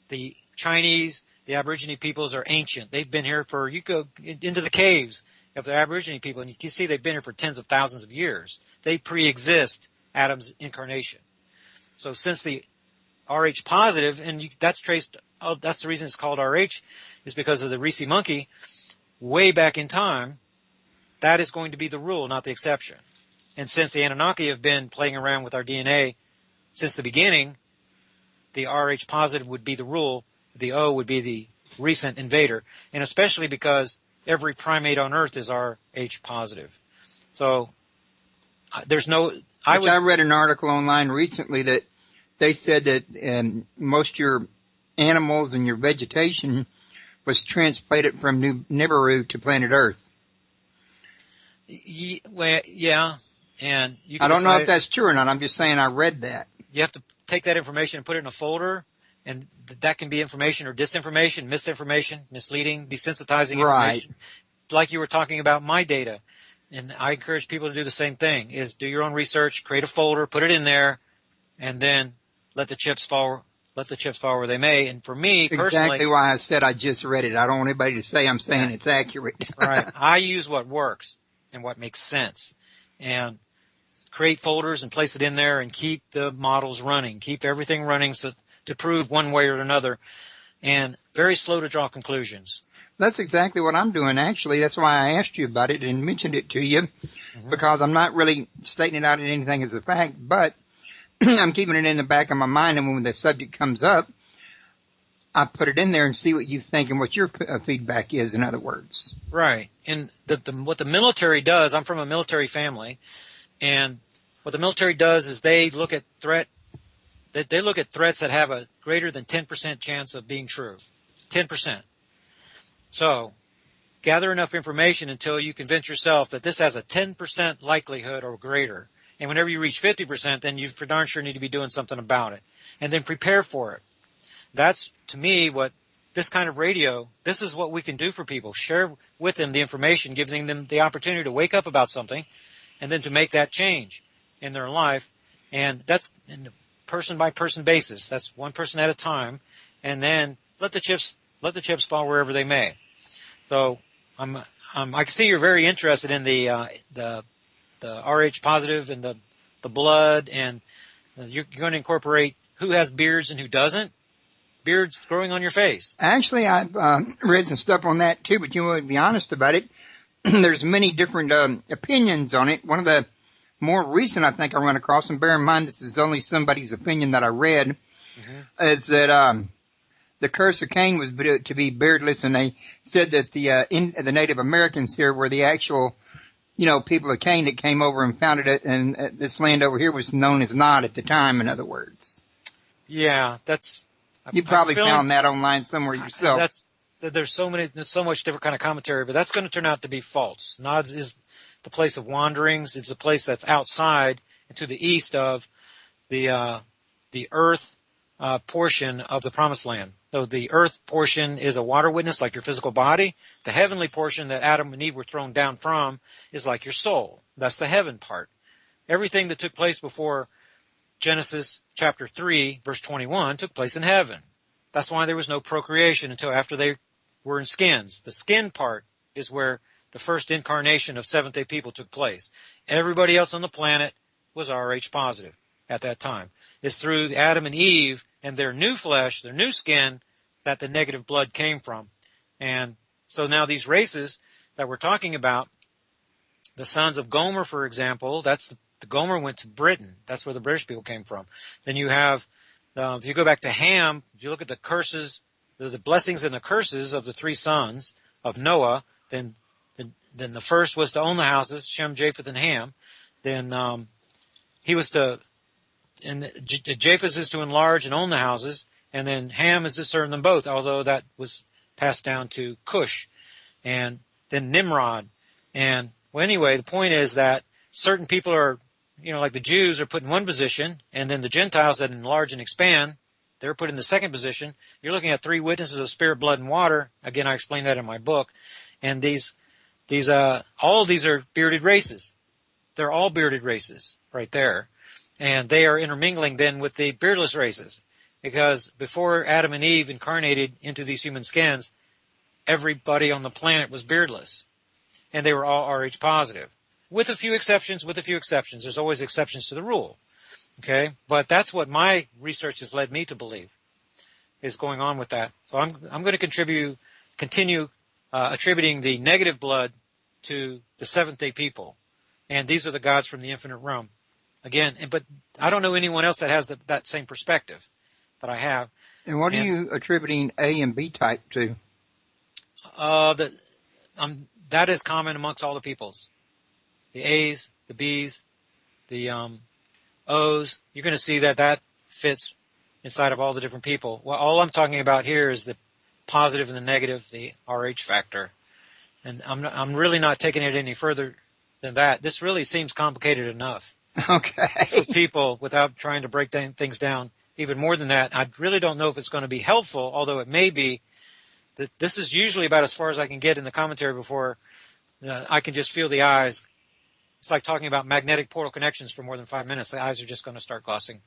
the Chinese, the Aborigine peoples are ancient. They've been here you go into the caves of the Aborigine people, and you can see they've been here for tens of thousands of years. They pre-exist Adam's incarnation. So since the RH positive, and that's traced, that's the reason it's called RH, is because of the Risi monkey, way back in time, that is going to be the rule, not the exception. And since the Anunnaki have been playing around with our DNA since the beginning, the RH positive would be the rule, the O would be the recent invader, and especially because every primate on Earth is RH positive. So there's no... I read an article online recently that they said that most of your animals and your vegetation was transplanted from Nibiru to planet Earth. Yeah, and you can I don't know if that's true or not. I'm just saying I read that. you have to take that information and put it in a folder, and that can be information or disinformation, misinformation, misleading, desensitizing information. Like you were talking about my data. And I encourage people to do the same thing, is do your own research, create a folder, put it in there, and then let the chips fall where they may. And for me personally, exactly why I said I just read it. I don't want anybody to say I'm saying it's accurate. Right. I use what works and what makes sense, and create folders and place it in there and keep the models running, keep everything running to prove one way or another, and very slow to draw conclusions. That's exactly what I'm doing, actually. That's why I asked you about it and mentioned it to you, because I'm not really stating it out in anything as a fact, but I'm keeping it in the back of my mind, and when the subject comes up, I put it in there and see what you think and what your feedback is, in other words. Right. And what the military does, I'm from a military family, and what the military does is they look at threats that have a greater than 10% chance of being true. 10%. So, gather enough information until you convince yourself that this has a 10% likelihood or greater. And whenever you reach 50%, then you for darn sure need to be doing something about it. And then prepare for it. That's, to me, what this kind of radio, this is what we can do for people. Share with them the information, giving them the opportunity to wake up about something, and then to make that change in their life. And that's in a person-by-person basis. That's one person at a time. And then let the chips fall wherever they may. So I can see you're very interested in the RH positive and the blood, and you're going to incorporate who has beards and who doesn't. Beards growing on your face. Actually, I've read some stuff on that too, but you want to be honest about it. There's many different opinions on it. One of the more recent I think I run across, and bear in mind this is only somebody's opinion that I read, is that the curse of Cain was to be beardless, and they said that the Native Americans here were the actual, people of Cain that came over and founded it, and this land over here was known as Nod at the time, in other words. Yeah, You probably found that online somewhere yourself. There's so much different kind of commentary, but that's going to turn out to be false. Nod is the place of wanderings. It's a place that's outside and to the east of the earth portion of the promised land. So the earth portion is a water witness, like your physical body. The heavenly portion that Adam and Eve were thrown down from is like your soul. That's the heaven part. Everything that took place before Genesis chapter 3, verse 21, took place in heaven. That's why there was no procreation until after they were in skins. The skin part is where the first incarnation of Seventh-day people took place. Everybody else on the planet was RH positive at that time. It's through Adam and Eve and their new flesh, their new skin, that the negative blood came from. And so now these races that we're talking about, the sons of Gomer, for example, the Gomer went to Britain. That's where the British people came from. Then you have, if you go back to Ham, if you look at the curses, the blessings and the curses of the three sons of Noah, then the first was to own the houses, Shem, Japheth, and Ham. Then he was to, and Japheth is to enlarge and own the houses, and then Ham is to serve them both, although that was passed down to Cush, and then Nimrod. And, well, anyway, the point is that certain people are, like the Jews are put in one position, and then the Gentiles that enlarge and expand, they're put in the second position. You're looking at three witnesses of spirit, blood, and water. Again, I explain that in my book. And all of these are bearded races. They're all bearded races right there. And they are intermingling then with the beardless races. Because before Adam and Eve incarnated into these human skins, everybody on the planet was beardless. And they were all RH positive. With a few exceptions. There's always exceptions to the rule. Okay? But that's what my research has led me to believe is going on with that. So I'm going to continue attributing the negative blood to the Seventh-day people. And these are the gods from the infinite realm. Again, but I don't know anyone else that has that same perspective that I have. And what are you attributing A and B type to? That is common amongst all the peoples. The A's, the B's, the O's. You're going to see that fits inside of all the different people. Well, all I'm talking about here is the positive and the negative, the RH factor. And I'm really not taking it any further than that. This really seems complicated enough. Okay. for people without trying to break things down even more than that. I really don't know if it's going to be helpful, although it may be. That this is usually about as far as I can get in the commentary before I can just feel the eyes. It's like talking about magnetic portal connections for more than 5 minutes. The eyes are just going to start glossing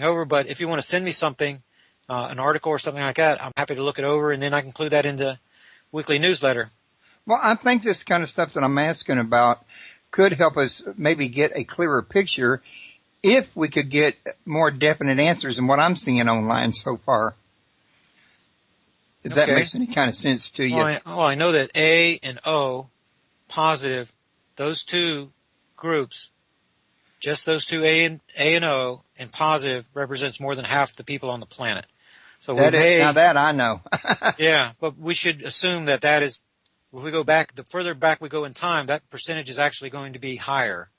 over. But if you want to send me something, an article or something like that, I'm happy to look it over, and then I can include that in the weekly newsletter. Well, I think this kind of stuff that I'm asking about could help us maybe get a clearer picture if we could get more definite answers than what I'm seeing online so far. If that makes any kind of sense to you. Well, I know that A and O, positive, those two groups, just those two A and O, and positive represents more than half the people on the planet. So now that I know. Yeah, but we should assume that is, if we go back, the further back we go in time, that percentage is actually going to be higher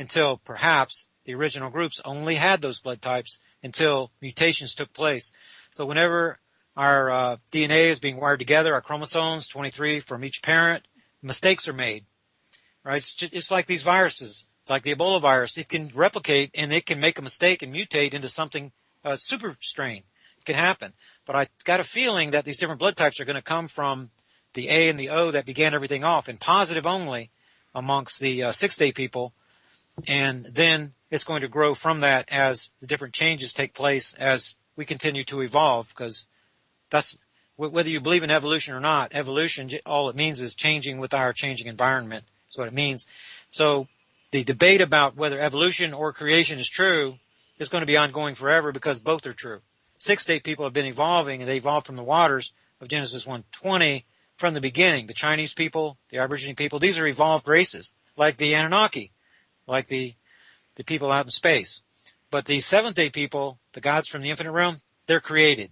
until perhaps the original groups only had those blood types until mutations took place. So whenever our DNA is being wired together, our chromosomes, 23 from each parent, mistakes are made, right? It's like these viruses, like the Ebola virus. It can replicate and it can make a mistake and mutate into something super strain. It can happen. But I got a feeling that these different blood types are going to come from the A and the O that began everything off, and positive only amongst the 6-day people. And then it's going to grow from that as the different changes take place as we continue to evolve, because that's whether you believe in evolution or not. Evolution, all it means is changing with our changing environment. That's what it means. So the debate about whether evolution or creation is true is going to be ongoing forever because both are true. 6-day people have been evolving, and they evolved from the waters of Genesis 1:20 from the beginning. The Chinese people, the Aborigine people, these are evolved races, like the Anunnaki, like the people out in space. But the 7th-day people, the gods from the infinite realm, they're created.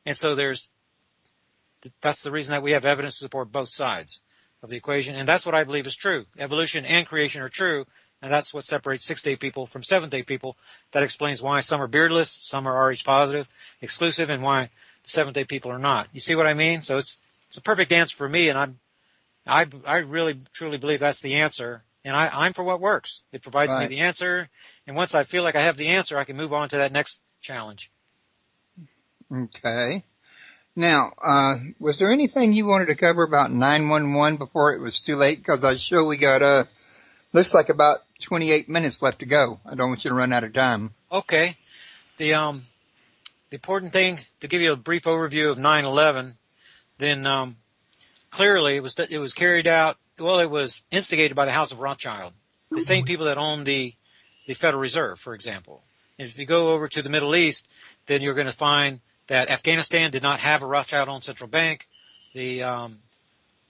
And so that's the reason that we have evidence to support both sides of the equation. And that's what I believe is true. Evolution and creation are true. And that's what separates 6-day people from 7th-day people. That explains why some are beardless, some are Rh positive, exclusive, and why the 7th-day people are not. You see what I mean? So it's a perfect answer for me, and I really truly believe that's the answer. And I'm for what works. It provides me the answer. And once I feel like I have the answer, I can move on to that next challenge. Okay. Now, was there anything you wanted to cover about 911 before it was too late? Because I show we got, looks like about 28 minutes left to go. I don't want you to run out of time. Okay. The important thing, to give you a brief overview of 9/11, then clearly it was carried out, well, it was instigated by the House of Rothschild, the same people that own the Federal Reserve, for example. And if you go over to the Middle East, then you're going to find that Afghanistan did not have a Rothschild-owned central bank. The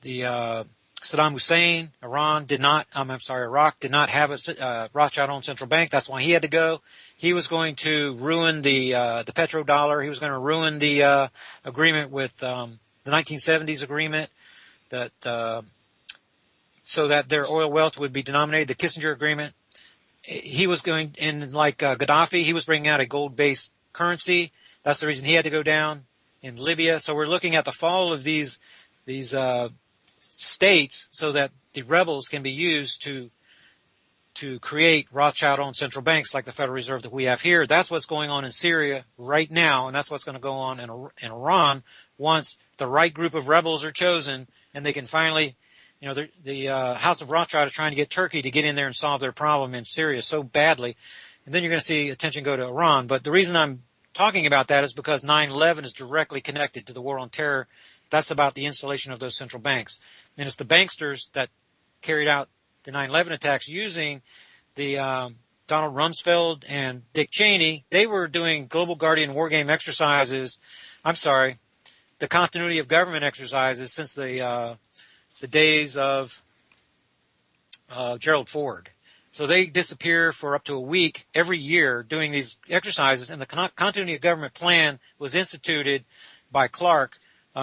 Saddam Hussein, Iraq did not have a Rothschild-owned central bank. That's why he had to go. He was going to ruin the petrodollar. He was going to ruin the agreement with the 1970s agreement that so that their oil wealth would be denominated, the Kissinger agreement. He was going, and like Gaddafi, he was bringing out a gold-based currency. That's the reason he had to go down in Libya. So we're looking at the fall of these states so that the rebels can be used to create Rothschild-owned central banks like the Federal Reserve that we have here. That's what's going on in Syria right now, and that's what's going to go on in Iran once the right group of rebels are chosen and they can finally, the House of Rothschild is trying to get Turkey to get in there and solve their problem in Syria so badly. And then you're going to see attention go to Iran. But the reason I'm talking about that is because 9/11 is directly connected to the war on terror. That's about the installation of those central banks. And it's the banksters that carried out the 9/11 attacks using the Donald Rumsfeld and Dick Cheney. They were doing Global Guardian war game exercises. The continuity of government exercises since the days of Gerald Ford. So they disappear for up to a week every year doing these exercises, and the continuity of government plan was instituted by Clark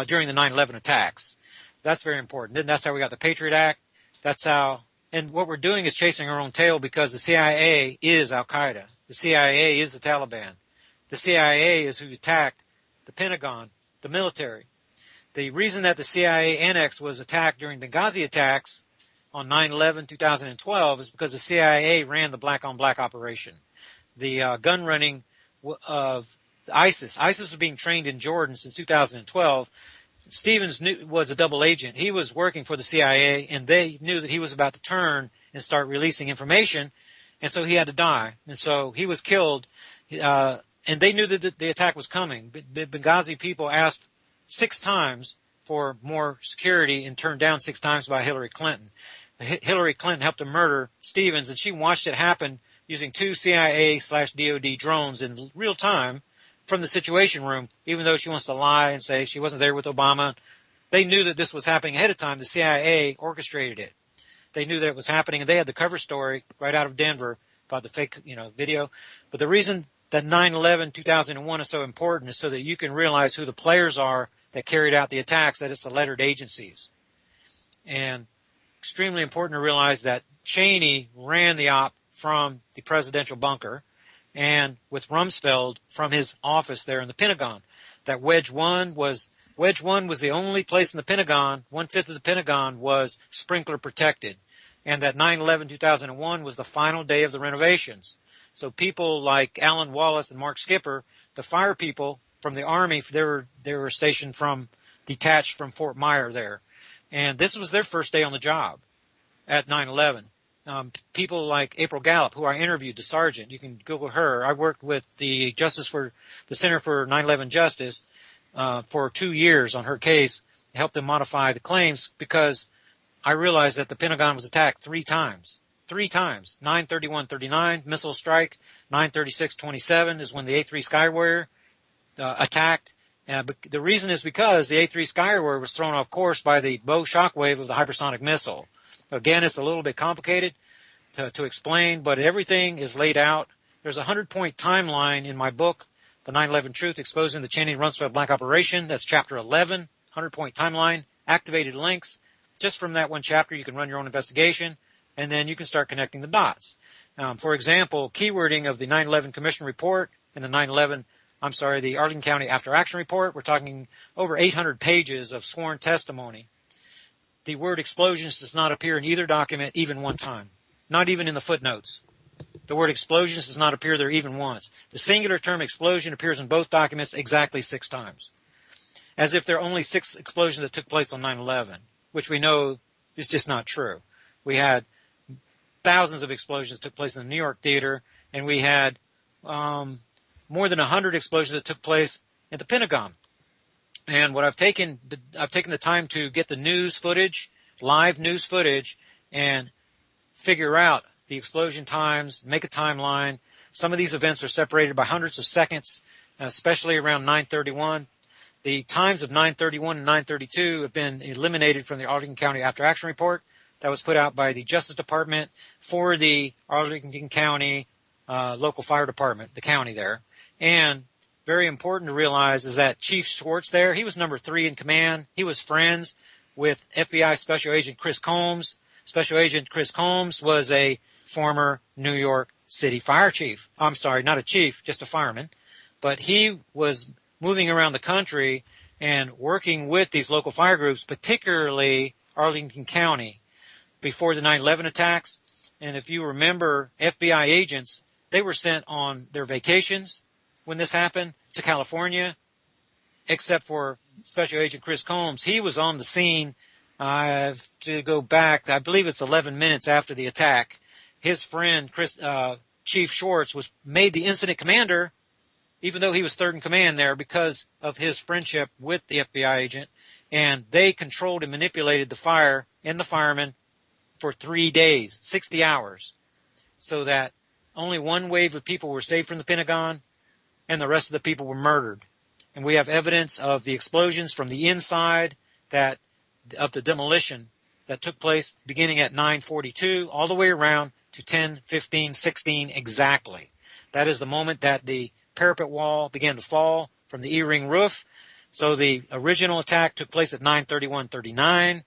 during the 9/11 attacks. That's very important. Then that's how we got the Patriot Act. That's how, and what we're doing is chasing our own tail because the CIA is Al-Qaeda. The CIA is the Taliban. The CIA is who attacked the Pentagon, the military. The reason that the CIA annex was attacked during Benghazi attacks on 9/11/2012 is because the CIA ran the black-on-black operation. The gun running of ISIS. ISIS was being trained in Jordan since 2012. Stevens was a double agent. He was working for the CIA, and they knew that he was about to turn and start releasing information, and so he had to die. And so he was killed, and they knew that the attack was coming. The Benghazi people asked 6 times for more security and turned down 6 times by Hillary Clinton. Hillary Clinton helped to murder Stevens, and she watched it happen using 2 CIA/DOD drones in real time from the Situation Room, even though she wants to lie and say she wasn't there with Obama. They knew that this was happening ahead of time. The CIA orchestrated it. They knew that it was happening, and they had the cover story right out of Denver about the fake, video. But the reason that 9/11/2001 is so important is so that you can realize who the players are that carried out the attacks, that it's the lettered agencies. And extremely important to realize that Cheney ran the op from the presidential bunker, and with Rumsfeld from his office there in the Pentagon. That Wedge 1 was the only place in the Pentagon, 1/5 of the Pentagon was sprinkler protected. And that 9/11/2001 was the final day of the renovations. So people like Alan Wallace and Mark Skipper, the fire people from the Army, they were stationed detached from Fort Myer there. And this was their first day on the job at 9/11. People like April Gallup, who I interviewed, the sergeant, you can Google her. I worked with the Center for 9/11 Justice for 2 years on her case, helped them modify the claims because I realized that the Pentagon was attacked 3 times. 3 times. 9/31/39 missile strike. 9/36/27 is when the A3 Skywarrior attacked. But the reason is because the A3 Skywarrior was thrown off course by the bow shockwave of the hypersonic missile. Again, it's a little bit complicated to explain, but everything is laid out. There's a 100-point timeline in my book, The 9/11 Truth, Exposing the Cheney Rumsfeld Black Operation. That's chapter 11, 100-point timeline, activated links. Just from that one chapter, you can run your own investigation, and then you can start connecting the dots. For example, keywording of the 9/11 Commission Report and the the Arlington County After Action Report. We're talking over 800 pages of sworn testimony. The word explosions does not appear in either document even one time, not even in the footnotes. The word explosions does not appear there even once. The singular term explosion appears in both documents exactly 6 times, as if there are only 6 explosions that took place on 9/11, which we know is just not true. We had thousands of explosions that took place in the New York theater, and we had more than 100 explosions that took place at the Pentagon. And what I've taken the time to get the news footage, live news footage, and figure out the explosion times, make a timeline. Some of these events are separated by hundreds of seconds, especially around 9/31. The times of 9/31 and 9/32 have been eliminated from the Arlington County After Action Report that was put out by the Justice Department for the Arlington County local fire department, the county there. And very important to realize is that Chief Schwartz there, he was number 3 in command. He was friends with FBI Special Agent Chris Combs. Special Agent Chris Combs was a former New York City fire chief. I'm sorry, not a chief, just a fireman. But he was moving around the country and working with these local fire groups, particularly Arlington County, before the 9/11 attacks. And if you remember, FBI agents, they were sent on their vacations when this happened to California, except for Special Agent Chris Combs. He was on the scene. I have to go back. I believe it's 11 minutes after the attack. His friend, Chief Schwartz, was made the incident commander, even though he was 3rd in command there, because of his friendship with the FBI agent. And they controlled and manipulated the fire and the firemen for 3 days, 60 hours, so that only one wave of people were saved from the Pentagon, and the rest of the people were murdered. And we have evidence of the explosions from the inside of the demolition that took place beginning at 9:42 all the way around to 10:15:16 exactly. That is the moment that the parapet wall began to fall from the E-ring roof. So the original attack took place at 9:31:39,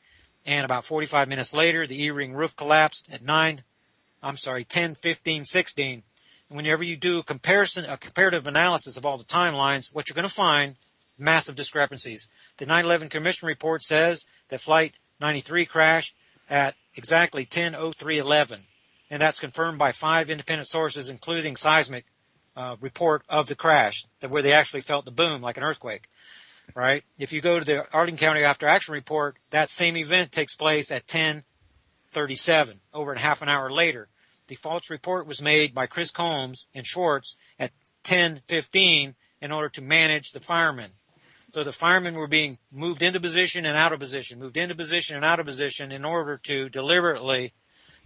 and about 45 minutes later, the E-ring roof collapsed at 10:15:16. And whenever you do a comparative analysis of all the timelines, what you're going to find, massive discrepancies. The 9/11 Commission report says that Flight 93 crashed at exactly 10:03:11, and that's confirmed by 5 independent sources, including Seismic report of the crash, where they actually felt the boom like an earthquake. Right? If you go to the Arlington County After Action Report, that same event takes place at 10:37, over a half an hour later. The false report was made by Chris Combs and Schwartz at 10:15 in order to manage the firemen. So the firemen were being moved into position and out of position, moved into position and out of position in order to deliberately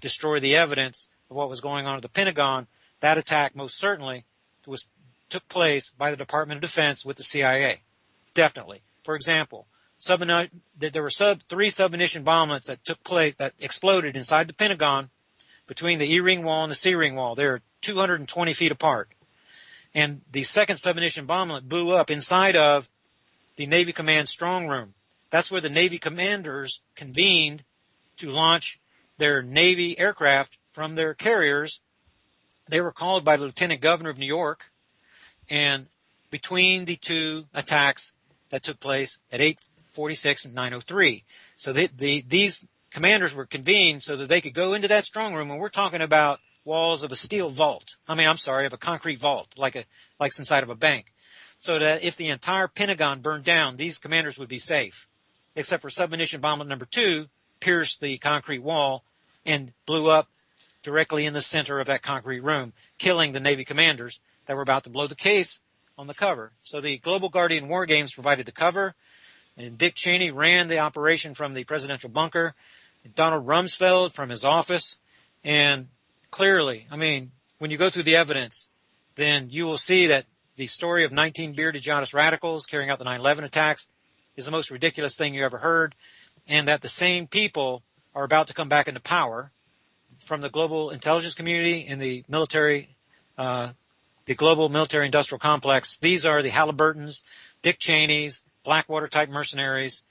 destroy the evidence of what was going on at the Pentagon. That attack most certainly took place by the Department of Defense with the CIA. Definitely. For example, there were 3 submunition bombings that took place, that exploded inside the Pentagon between the E-ring wall and the C-ring wall. They're 220 feet apart. And the second submunition bomblet blew up inside of the Navy Command strong room. That's where the Navy commanders convened to launch their Navy aircraft from their carriers. They were called by the Lieutenant Governor of New York, and between the 2 attacks that took place at 8:46 and 9:03. So these commanders were convened so that they could go into that strong room, and we're talking about walls of a steel vault. Of a concrete vault, like inside of a bank. So that if the entire Pentagon burned down, these commanders would be safe. Except for submunition bomblet number 2 pierced the concrete wall and blew up directly in the center of that concrete room, killing the Navy commanders that were about to blow the case on the cover. So the Global Guardian War Games provided the cover, and Dick Cheney ran the operation from the presidential bunker, Donald Rumsfeld from his office, and clearly, when you go through the evidence, then you will see that the story of 19 bearded jihadist radicals carrying out the 9/11 attacks is the most ridiculous thing you ever heard, and that the same people are about to come back into power from the global intelligence community and the military, the global military industrial complex. These are the Halliburtons, Dick Cheneys, Blackwater-type mercenaries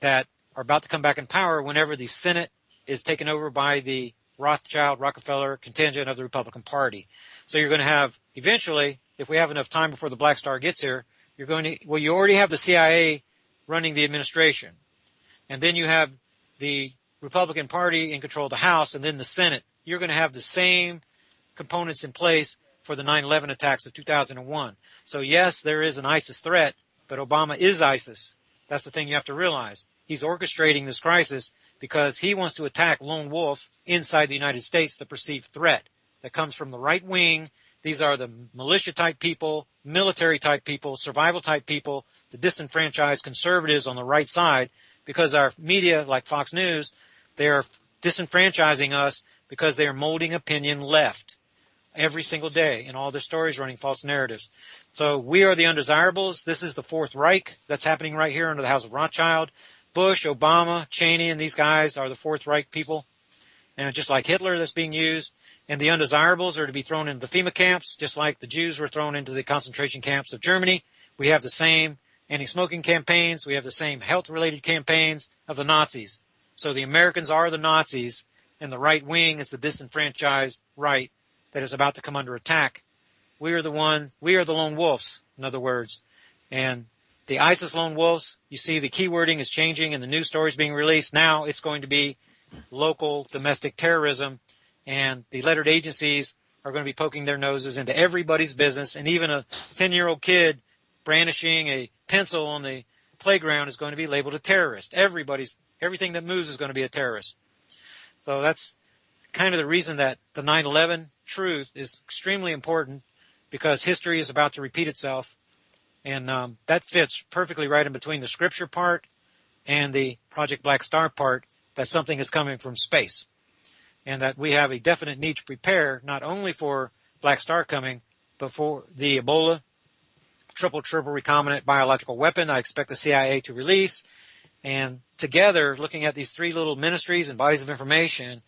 that are about to come back in power whenever the Senate is taken over by the Rothschild, Rockefeller contingent of the Republican Party. So you're going to have, eventually, if we have enough time before the Black Star gets here, you already have the CIA running the administration. And then you have the Republican Party in control of the House and then the Senate. You're going to have the same components in place for the 9/11 attacks of 2001. So yes, there is an ISIS threat, but Obama is ISIS. That's the thing you have to realize. He's orchestrating this crisis because he wants to attack lone wolf inside the United States, the perceived threat that comes from the right wing. These are the militia-type people, military-type people, survival-type people, the disenfranchised conservatives on the right side, because our media, like Fox News, they are disenfranchising us because they are molding opinion left every single day in all their stories, running false narratives. So we are the undesirables. This is the Fourth Reich that's happening right here under the House of Rothschild. Bush, Obama, Cheney, and these guys are the Fourth Reich people. And just like Hitler, that's being used. And the undesirables are to be thrown into the FEMA camps, just like the Jews were thrown into the concentration camps of Germany. We have the same anti-smoking campaigns. We have the same health-related campaigns of the Nazis. So the Americans are the Nazis, and the right wing is the disenfranchised right that is about to come under attack. We are the lone wolves, in other words. And the ISIS lone wolves, you see the keywording is changing and the news stories being released. Now it's going to be local domestic terrorism, and the lettered agencies are going to be poking their noses into everybody's business, and even a 10-year-old kid brandishing a pencil on the playground is going to be labeled a terrorist. Everything that moves is going to be a terrorist. So that's kind of the reason that the 9/11 truth is extremely important, because history is about to repeat itself, and that fits perfectly right in between the scripture part and the Project Black Star part, that something is coming from space, and that we have a definite need to prepare not only for Black Star coming, but for the Ebola triple recombinant biological weapon I expect the CIA to release. And together, looking at these 3 little ministries and bodies of information,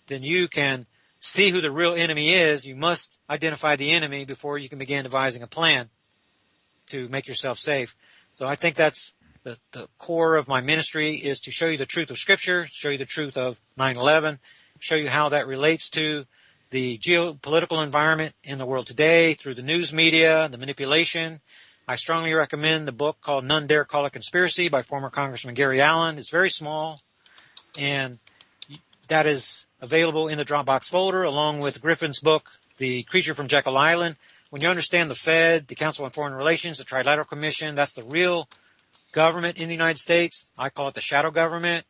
then you can see who the real enemy is. You must identify the enemy before you can begin devising a plan to make yourself safe. So I think that's the core of my ministry, is to show you the truth of Scripture, show you the truth of 9/11, show you how that relates to the geopolitical environment in the world today through the news media, the manipulation. I strongly recommend the book called None Dare Call It Conspiracy by former Congressman Gary Allen. It's very small, and that is available in the Dropbox folder, along with Griffin's book, The Creature from Jekyll Island. When you understand the Fed, the Council on Foreign Relations, the Trilateral Commission, that's the real government in the United States. I call it the shadow government.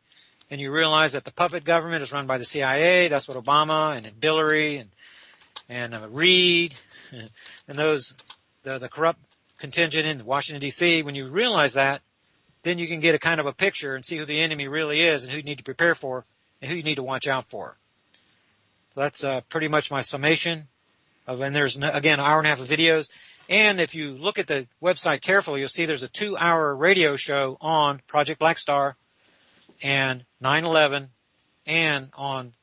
And you realize that the puppet government is run by the CIA. That's what Obama and Hillary and Reid and those, the corrupt contingent in Washington, D.C. When you realize that, then you can get a kind of a picture and see who the enemy really is and who you need to prepare for and who you need to watch out for. So that's pretty much my summation. And there's, again, an hour and a half of videos. And if you look at the website carefully, you'll see there's a 2-hour radio show on Project Black Star and 9/11, and on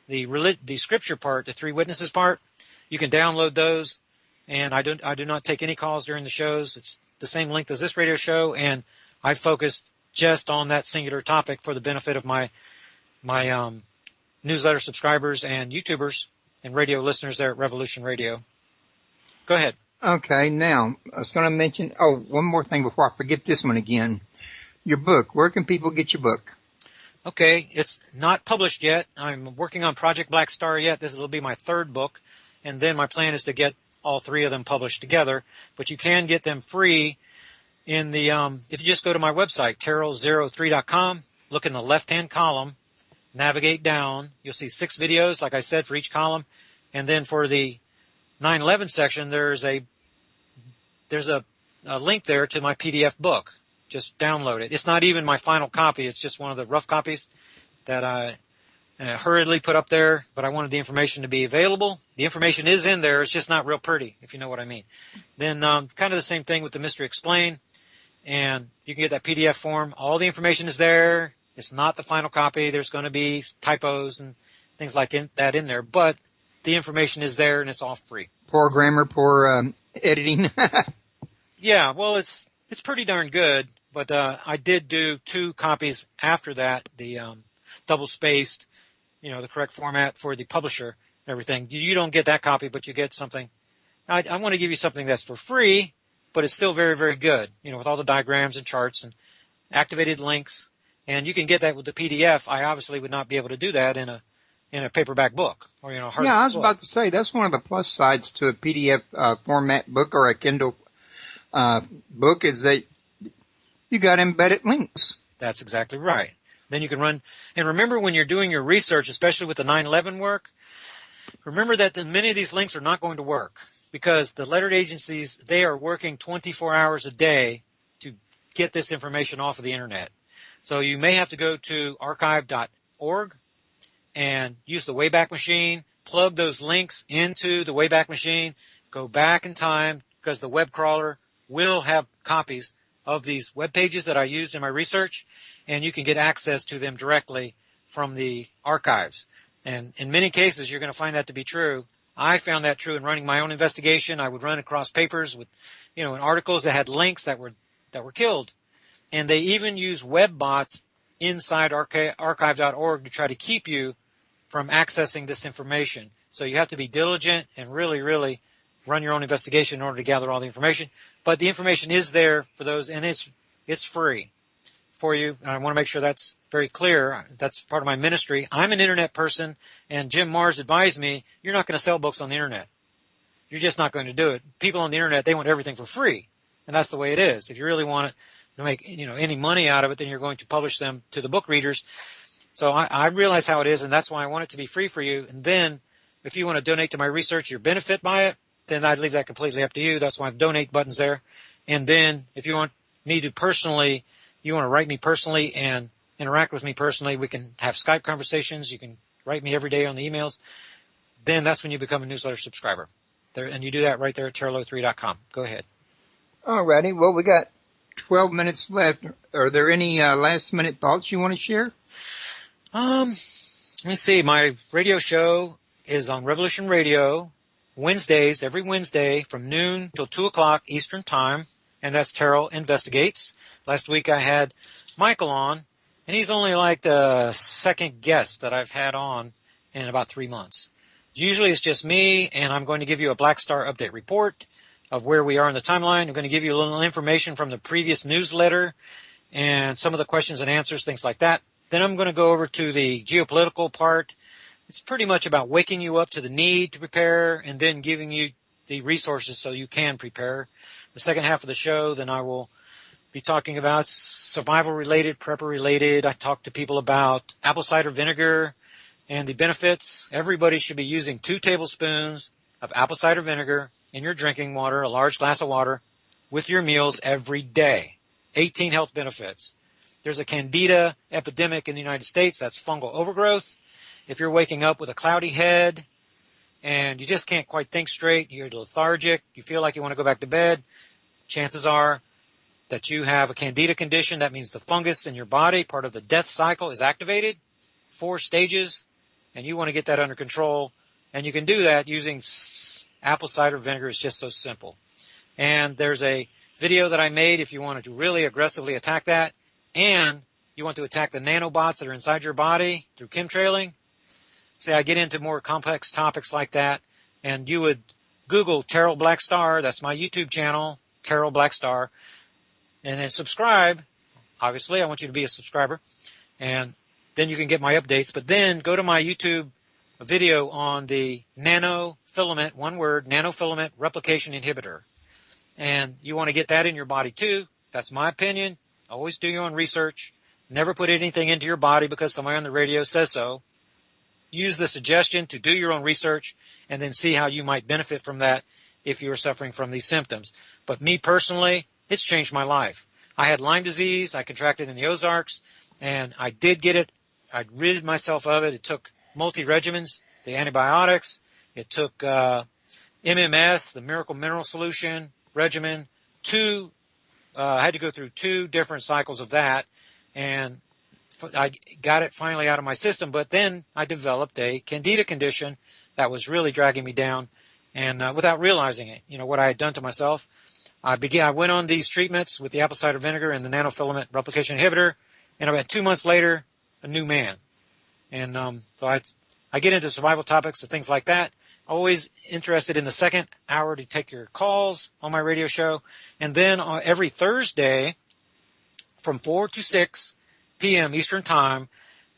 the scripture part, the three witnesses part. You can download those, and I do not take any calls during the shows. It's the same length as this radio show, and I focused just on that singular topic for the benefit of my newsletter subscribers and YouTubers and radio listeners there at Revolution Radio. Go ahead. Okay, now, I was going to mention, one more thing before I forget this one again. Your book. Where can people get your book? Okay, it's not published yet. I'm working on Project Black Star yet. This will be my third book, and then my plan is to get all three of them published together. But you can get them free in the if you just go to my website, terrell03.com, look in the left-hand column, navigate down. You'll see 6 videos, like I said, for each column. And then for the 9/11 section, there's a link there to my PDF book. Just download it. It's not even my final copy. It's just one of the rough copies that I hurriedly put up there, but I wanted the information to be available. The information is in there. It's just not real pretty, if you know what I mean. Then kind of the same thing with the Mystery Explained, and you can get that PDF form. All the information is there. It's not the final copy. There's going to be typos and things like that in there, but the information is there, and it's all free. Poor grammar, poor editing. Yeah, well, it's pretty darn good. But I did do 2 copies after that, the double-spaced, the correct format for the publisher and everything. You don't get that copy, but you get something. I want to give you something that's for free, but it's still very, very good, with all the diagrams and charts and activated links. And you can get that with the PDF. I obviously would not be able to do that in a paperback book or, hard Yeah, I was book. about to say, that's one of the plus sides to a PDF format book or a Kindle book is that you got embedded links. That's exactly right. Then you can run. And remember, when you're doing your research, especially with the 9/11 work, remember that many of these links are not going to work because the lettered agencies, they are working 24 hours a day to get this information off of the internet. So you may have to go to archive.org and use the Wayback Machine, plug those links into the Wayback Machine, go back in time because the web crawler will have copies of these web pages that I used in my research, and you can get access to them directly from the archives. And in many cases, you're going to find that to be true. I found that true in running my own investigation. I would run across papers with, in articles that had links that were killed. And they even use web bots inside archive.org to try to keep you from accessing this information. So you have to be diligent and really, really run your own investigation in order to gather all the information. But the information is there for those, and it's free for you. And I want to make sure that's very clear. That's part of my ministry. I'm an internet person, and Jim Mars advised me, you're not going to sell books on the internet. You're just not going to do it. People on the internet, they want everything for free, and that's the way it is. If you really want to make any money out of it, then you're going to publish them to the book readers. So I realize how it is, and that's why I want it to be free for you. And then if you want to donate to my research, you benefit by it, then I'd leave that completely up to you. That's why the donate button's there. And then if you want me to personally, you want to write me personally and interact with me personally, we can have Skype conversations. You can write me every day on the emails. Then that's when you become a newsletter subscriber. There, and you do that right there at terrell03.com. Go ahead. All righty. Well, we got 12 minutes left. Are there any last-minute thoughts you want to share? Let me see. My radio show is on Revolution Radio Wednesdays, every Wednesday from noon till 2 o'clock Eastern Time, and that's Terrell Investigates. Last week I had Michael on, and he's only like the second guest that I've had on in about 3 months. Usually it's just me, and I'm going to give you a Black Star update report of where we are in the timeline. I'm going to give you a little information from the previous newsletter and some of the questions and answers, things like that. Then I'm going to go over to the geopolitical part. It's pretty much about waking you up to the need to prepare and then giving you the resources so you can prepare. The second half of the show, then I will be talking about survival-related, prepper-related. I talk to people about apple cider vinegar and the benefits. Everybody should be using 2 tablespoons of apple cider vinegar in your drinking water, a large glass of water, with your meals every day. 18 health benefits. There's a candida epidemic in the United States. That's fungal overgrowth. If you're waking up with a cloudy head and you just can't quite think straight, you're lethargic, you feel like you want to go back to bed, chances are that you have a candida condition. That means the fungus in your body, part of the death cycle, is activated. 4 stages, and you want to get that under control. And you can do that using apple cider vinegar. It's just so simple. And there's a video that I made if you wanted to really aggressively attack that, and you want to attack the nanobots that are inside your body through chemtrailing. Say I get into more complex topics like that, and you would Google Terrell Black Star. That's my YouTube channel, Terrell Black Star. And then subscribe. Obviously, I want you to be a subscriber. And then you can get my updates. But then go to my YouTube video on the nanofilament, one word, nanofilament replication inhibitor. And you want to get that in your body too. That's my opinion. Always do your own research. Never put anything into your body because somebody on the radio says so. Use the suggestion to do your own research and then see how you might benefit from that if you're suffering from these symptoms. But me personally, it's changed my life. I had Lyme disease. I contracted in the Ozarks, and I did get it. I rid myself of it. It took multi-regimens, the antibiotics. It took MMS, the Miracle Mineral Solution regimen. I had to go through 2 different cycles of that, and I got it finally out of my system. But then I developed a candida condition that was really dragging me down, and without realizing it, what I had done to myself. I went on these treatments with the apple cider vinegar and the nanofilament replication inhibitor, and about 2 months later, a new man. And so I get into survival topics and things like that. Always interested in the second hour to take your calls on my radio show. And then every Thursday from 4 to 6 p.m. Eastern Time,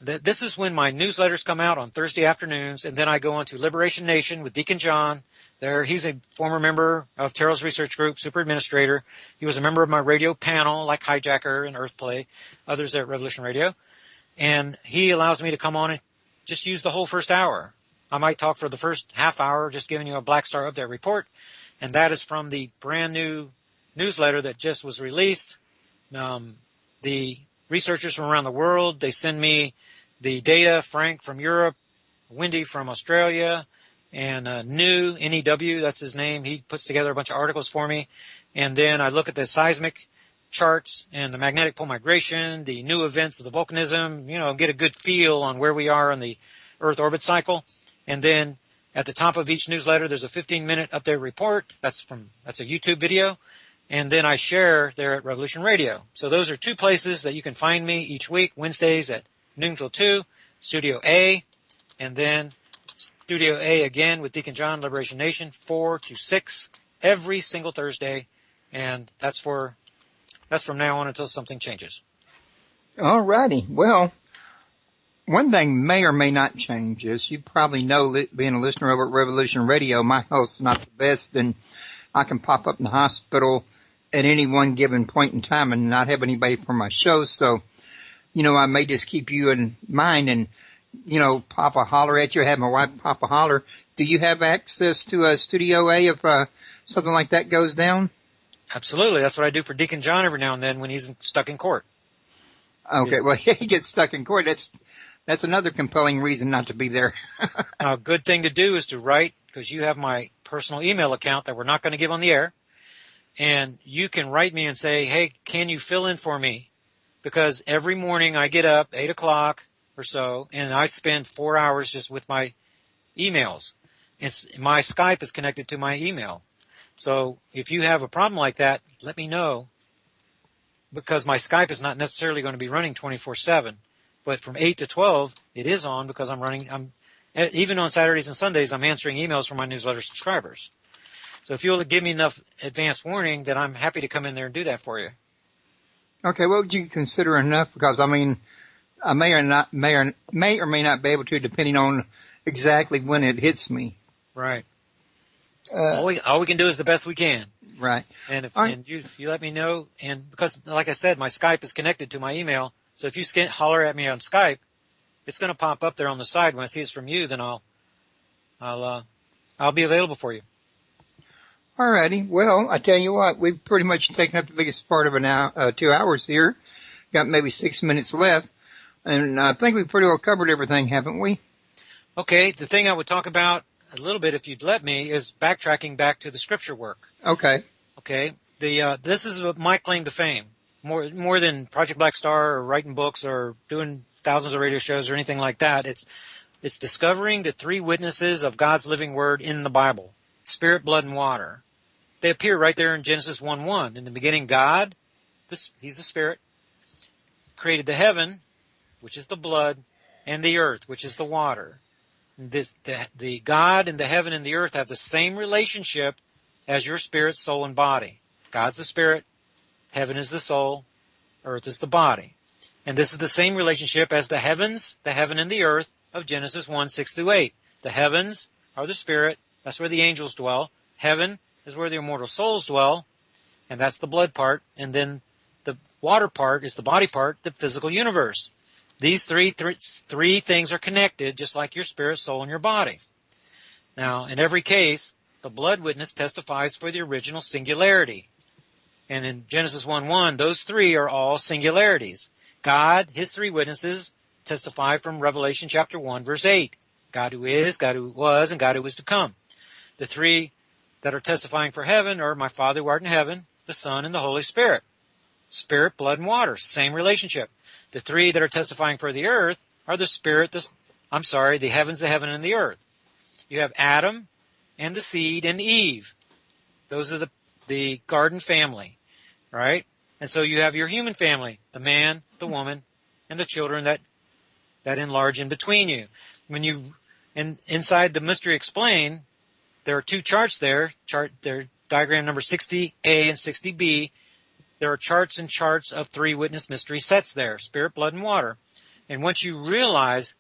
this is when my newsletters come out on Thursday afternoons, and then I go on to Liberation Nation with Deacon John. He's a former member of Terrell's research group, super administrator. He was a member of my radio panel, like Hijacker and Earthplay, others at Revolution Radio. And he allows me to come on and just use the whole first hour. I might talk for the first half hour, just giving you a Black Star Update report. And that is from the brand new newsletter that just was released. The researchers from around the world, they send me the data. Frank from Europe, Wendy from Australia, and NEW, that's his name. He puts together a bunch of articles for me. And then I look at the seismic charts and the magnetic pole migration, the new events of the volcanism, get a good feel on where we are on the Earth orbit cycle. And then at the top of each newsletter, there's a 15-minute update report. That's a YouTube video. And then I share there at Revolution Radio. So those are 2 places that you can find me each week, Wednesdays at noon till 2, Studio A, and then Studio A again with Deacon John, Liberation Nation, 4 to 6 every single Thursday. And that's from now on until something changes. All righty. Well, one thing may or may not change is you probably know that being a listener over at Revolution Radio, my health's not the best, and I can pop up in the hospital at any one given point in time and not have anybody for my show. So, I may just keep you in mind and, pop a holler at you, have my wife pop a holler. Do you have access to a Studio A if something like that goes down? Absolutely. That's what I do for Deacon John every now and then when he's stuck in court. Okay. Well, he gets stuck in court. That's another compelling reason not to be there. A good thing to do is to write, because you have my personal email account that we're not going to give on the air. And you can write me and say, hey, can you fill in for me? Because every morning I get up 8 o'clock or so, and I spend 4 hours just with my emails. My Skype is connected to my email. So if you have a problem like that, let me know, because my Skype is not necessarily going to be running 24/7. But from 8 to 12, it is on, because even on Saturdays and Sundays, I'm answering emails from my newsletter subscribers. So if you'll give me enough advance warning, then I'm happy to come in there and do that for you. Okay, what would you consider enough? Because, I may or may not be able to, depending on exactly when it hits me. Right. All we can do is the best we can. Right. And if you let me know, and because like I said, my Skype is connected to my email, so if you holler at me on Skype, it's going to pop up there on the side. When I see it's from you, then I'll be available for you. Alrighty. Well, I tell you what, we've pretty much taken up the biggest part of 2 hours here. Got maybe 6 minutes left, and I think we've pretty well covered everything, haven't we? Okay. The thing I would talk about a little bit, if you'd let me, is backtracking back to the scripture work. Okay. Okay. This is my claim to fame. More than Project Black Star or writing books or doing thousands of radio shows or anything like that. It's discovering the three witnesses of God's living word in the Bible: spirit, blood, and water. They appear right there in Genesis 1:1. In the beginning, God, He's the spirit, created the heaven, which is the blood, and the earth, which is the water. The God and the heaven and the earth have the same relationship as your spirit, soul, and body. God's the spirit, heaven is the soul, earth is the body. And this is the same relationship as the heavens, the heaven and the earth of Genesis 1:6-8. The heavens are the spirit, that's where the angels dwell. Heaven is where the immortal souls dwell, and that's the blood part. And then the water part is the body part, the physical universe. These three things are connected, just like your spirit, soul, and your body. Now, in every case, the blood witness testifies for the original singularity. And in Genesis 1:1, those three are all singularities. God, his three witnesses, testify from Revelation chapter 1, verse 8. God who is, God who was, and God who is to come. The three that are testifying for heaven are my Father who art in heaven, the Son, and the Holy Spirit. Spirit, blood, and water, same relationship. The three that are testifying for the earth are the spirit, the heavens, the heaven, and the earth. You have Adam and the seed and Eve. Those are the garden family, right? And so you have your human family, the man, the woman, and the children that enlarge in between you. Inside the Mystery Explained, there are two charts there. They're diagram number 60A and 60B. There are charts and charts of three witness mystery sets there: spirit, blood, and water. And once you realize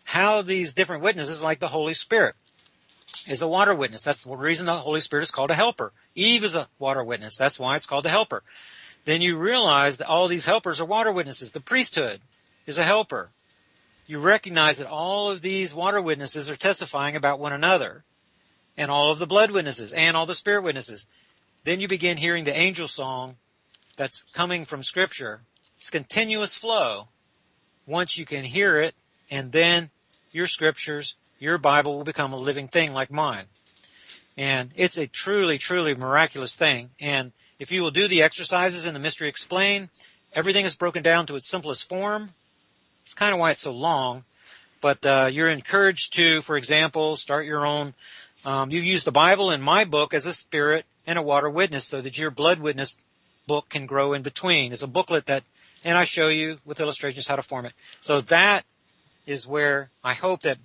how these different witnesses, like the Holy Spirit, is a water witness. That's the reason the Holy Spirit is called a helper. Eve is a water witness. That's why it's called a helper. Then you realize that all these helpers are water witnesses. The priesthood is a helper. You recognize that all of these water witnesses are testifying about one another, and all of the blood witnesses, and all the spirit witnesses. Then you begin hearing the angel song that's coming from Scripture. It's continuous flow. Once you can hear it, and then your Scriptures, your Bible will become a living thing like mine. And it's a truly, truly miraculous thing. And if you will do the exercises in the Mystery Explained, everything is broken down to its simplest form. It's kind of why it's so long. But you're encouraged to, for example, start your own. You use the Bible in my book as a spirit and a water witness so that your blood witness book can grow in between. It's a booklet and I show you with illustrations how to form it. So that is where I hope that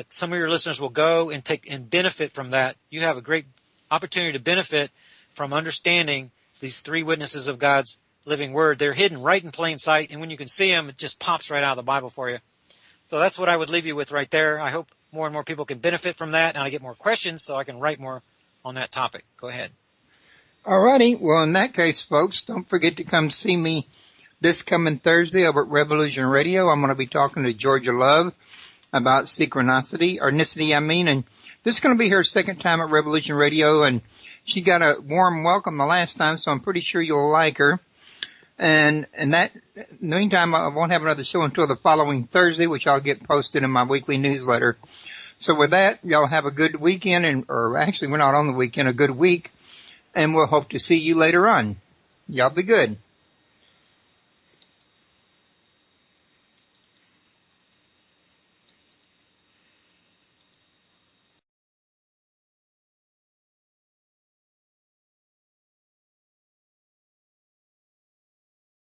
some of your listeners will go and take and benefit from that. You have a great opportunity to benefit from understanding these three witnesses of God's living word. They're hidden right in plain sight, and when you can see them, it just pops right out of the Bible for you. So that's what I would leave you with right there. I hope more and more people can benefit from that, and I get more questions so I can write more on that topic. Go ahead. All righty. Well, in that case, folks, don't forget to come see me this coming Thursday over at Revolution Radio. I'm going to be talking to Georgia Love about synchronicity, and this is going to be her second time at Revolution Radio, and she got a warm welcome the last time, so I'm pretty sure you'll like her. And in the meantime, I won't have another show until the following Thursday, which I'll get posted in my weekly newsletter. So with that, y'all have a good weekend, or actually we're not on the weekend, a good week, and we'll hope to see you later on. Y'all be good.